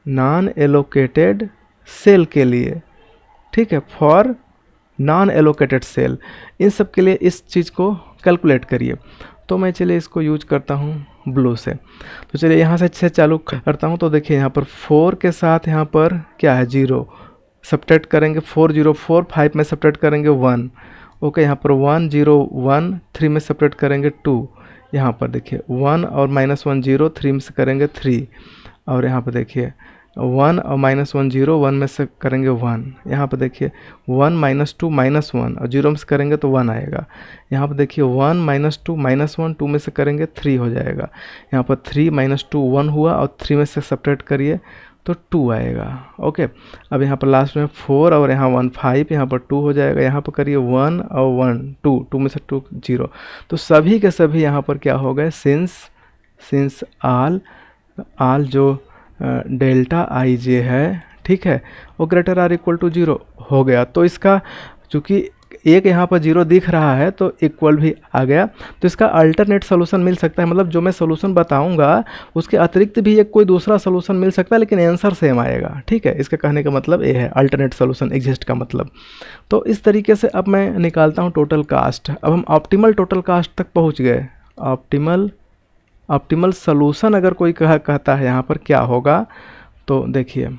नॉन एलोकेटेड सेल के लिए, ठीक है, फॉर नॉन एलोकेटेड सेल। इन सब के लिए इस चीज़ को कैलकुलेट करिए। तो मैं चलिए इसको यूज करता हूँ ब्लू से। तो चलिए यहाँ से चालू करता हूँ। तो देखिए यहाँ पर 4 के साथ यहाँ पर क्या है 0, सब्ट्रैक्ट करेंगे 4 0 4, 5 में सब्ट्रैक्ट करेंगे 1। ओके, यहाँ पर 1 0 1, 3 में सब्ट्रैक्ट करेंगे 2। यहाँ पर देखिए 1 और -1 0, 3 में से करेंगे 3। और यहाँ पर देखिए 1 और -1 0, 1 में से करेंगे 1। यहाँ पर देखिए 1 -2 -1 और 0 में से करेंगे तो 1 आएगा। यहाँ पर देखिए 1 -2 -1, 2 में से करेंगे 3 हो जाएगा। यहाँ पर 3 - 2 1 हुआ और 3 में से सब्ट्रैक्ट करिए तो 2 आएगा। ओके, अब यहाँ पर लास्ट में 4 और यहाँ 1 5, यहाँ पर 2 हो जाएगा। यहाँ पर करिए 1 और 1 2, 2 में से 2 0, तो सभी के सभी यहाँ पर क्या हो गए, सिंस आल जो डेल्टा आई जे है, ठीक है, वो ग्रेटर आर इक्वल टू 0 हो गया। तो इसका चूँकि एक यहाँ पर 0 दिख रहा है तो इक्वल भी आ गया, तो इसका अल्टरनेट सोल्यूशन मिल सकता है। मतलब जो मैं सोल्यूशन बताऊंगा उसके अतिरिक्त भी एक कोई दूसरा सोल्यूशन मिल सकता है, लेकिन आंसर सेम आएगा। ठीक है, इसके कहने का मतलब ये है अल्टरनेट सोल्यूशन एग्जिस्ट का मतलब। तो इस तरीके से अब मैं निकालता हूँ टोटल कास्ट। अब हम ऑप्टिमल टोटल कास्ट तक पहुँच गए। ऑप्टिमल सोल्यूशन अगर कोई कहता है यहाँ पर क्या होगा, तो देखिए,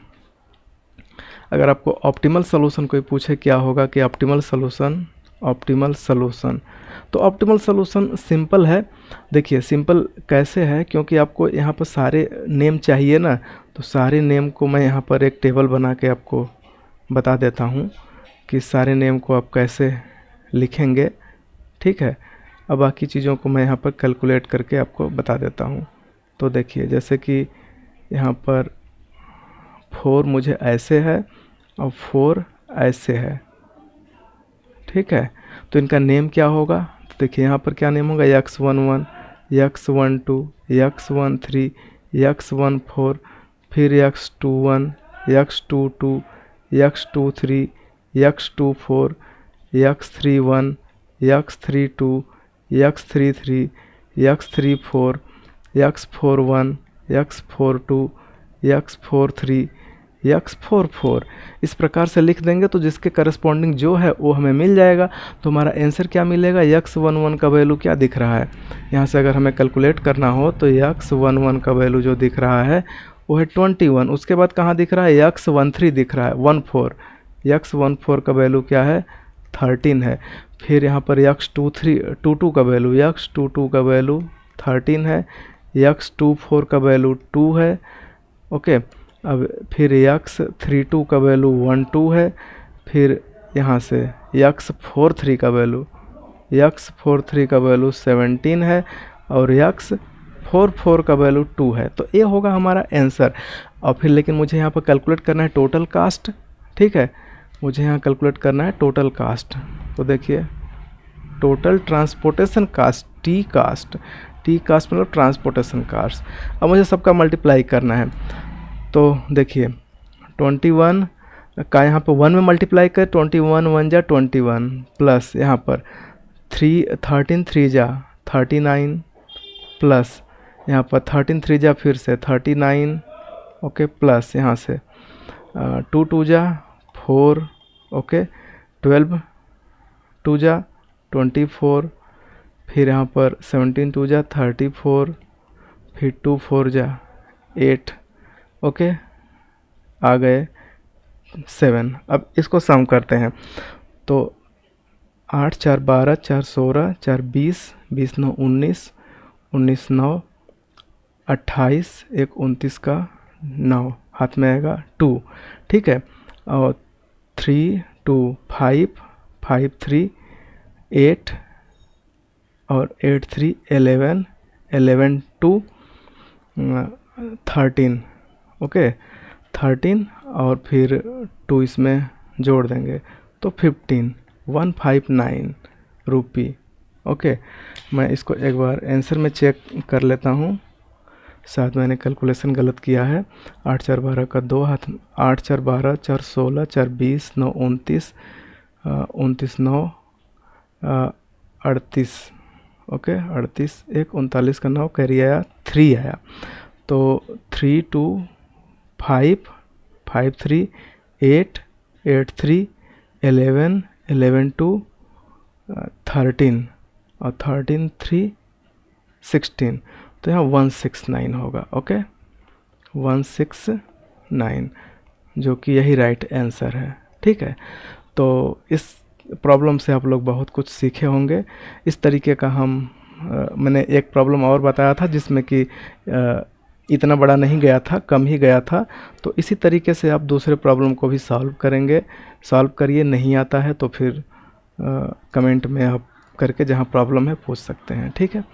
अगर आपको ऑप्टिमल सोल्यूशन कोई पूछे क्या होगा कि ऑप्टिमल सोल्यूशन, तो ऑप्टिमल सोल्यूशन सिंपल है। देखिए सिंपल कैसे है, क्योंकि आपको यहाँ पर सारे नेम चाहिए ना, तो सारे नेम को मैं यहाँ पर एक टेबल बना के आपको बता देता हूँ कि सारे नेम को आप कैसे लिखेंगे। ठीक है, अब बाकी चीज़ों को मैं यहाँ पर कैलकुलेट करके आपको बता देता हूँ। तो देखिए, जैसे कि यहाँ पर 4 मुझे ऐसे है और 4 ऐसे है। ठीक है, तो इनका नेम क्या होगा, तो देखिए यहाँ पर क्या नेम होगा, x11, x12, x13, x14, फिर x21, x22, x23, x24, x31, x32, x33, x34, x41, x42, x43, x44, इस प्रकार से लिख देंगे तो जिसके करस्पॉन्डिंग जो है वो हमें मिल जाएगा। तो हमारा आंसर क्या मिलेगा, x11 का वैल्यू क्या दिख रहा है, यहाँ से अगर हमें कैलकुलेट करना हो तो x11 का वैल्यू जो दिख रहा है वो है 21। उसके बाद कहाँ दिख रहा है, x13 दिख रहा है 14, x14 का वैल्यू क्या है 13 है। फिर यहाँ पर x22 का वैल्यू, x22 का वैल्यू 13 है, x24 का वैल्यू 2 है। ओके, अब फिर x32 का वैल्यू 12 है। फिर यहाँ से x43 का वैल्यू 17 है और x44 का वैल्यू 2 है। तो ये होगा हमारा आंसर। और फिर लेकिन मुझे यहाँ पर कैलकुलेट करना है टोटल कास्ट। ठीक है, मुझे यहाँ कैलकुलेट करना है टोटल कास्ट। तो देखिए, total transportation cost, T cost मतलब ट्रांसपोर्टेशन कास्ट। अब मुझे सबका मल्टीप्लाई करना है। तो देखिए 21 का यहाँ पर 1 में मल्टीप्लाई कर, 21 1 जा 21 प्लस यहाँ पर 13 3 जा 39 प्लस यहाँ पर 13 3 जा फिर से 39। ओके, प्लस यहाँ से 2 2 जा 4। ओके, 12 2 जा 24, फिर यहाँ पर 17 2 जा 34, फिर 2 4 जा 8। ओके, आ गए 7। अब इसको सम करते हैं। तो 8 4 12 4 16 4 20 20 9 19 19 9 28 1 29 का 9 हाथ में आएगा 2। ठीक है, और 3 2 5 5 3 8 और 8 3 11 11 2 13। ओके, 13 और फिर 2 इसमें जोड़ देंगे तो 159 रुपी। ओके, मैं इसको एक बार आंसर में चेक कर लेता हूँ, शायद मैंने कैलकुलेशन गलत किया है। 8 4 12 का 2 हाथ, 8 4 12 4 16 4 20 9 29 29 9 38। ओके, 38 1 39 का 9 कैरी आया 3 आया। तो 3 2 5 5 3 8 8 3 11 11 2 13 और 13 3 16, तो यहाँ 169 होगा। ओके, 169 जो कि यही राइट आंसर है। ठीक है, तो इस प्रॉब्लम से आप लोग बहुत कुछ सीखे होंगे। इस तरीके का मैंने एक प्रॉब्लम और बताया था जिसमें कि इतना बड़ा नहीं गया था, कम ही गया था। तो इसी तरीके से आप दूसरे प्रॉब्लम को भी सॉल्व करेंगे। सॉल्व करिए, नहीं आता है तो फिर कमेंट में आप करके जहाँ प्रॉब्लम है पूछ सकते हैं। ठीक है,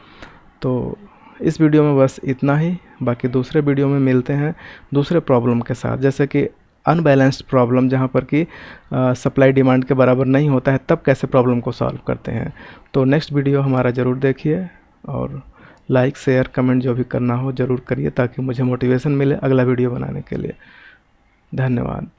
तो इस वीडियो में बस इतना ही। बाकी दूसरे वीडियो में मिलते हैं दूसरे प्रॉब्लम के साथ, जैसे कि अनबैलेंस्ड प्रॉब्लम, जहाँ पर कि सप्लाई डिमांड के बराबर नहीं होता है, तब कैसे प्रॉब्लम को सॉल्व करते हैं। तो नेक्स्ट वीडियो हमारा ज़रूर देखिए, और लाइक शेयर कमेंट जो भी करना हो ज़रूर करिए, ताकि मुझे मोटिवेशन मिले अगला वीडियो बनाने के लिए। धन्यवाद।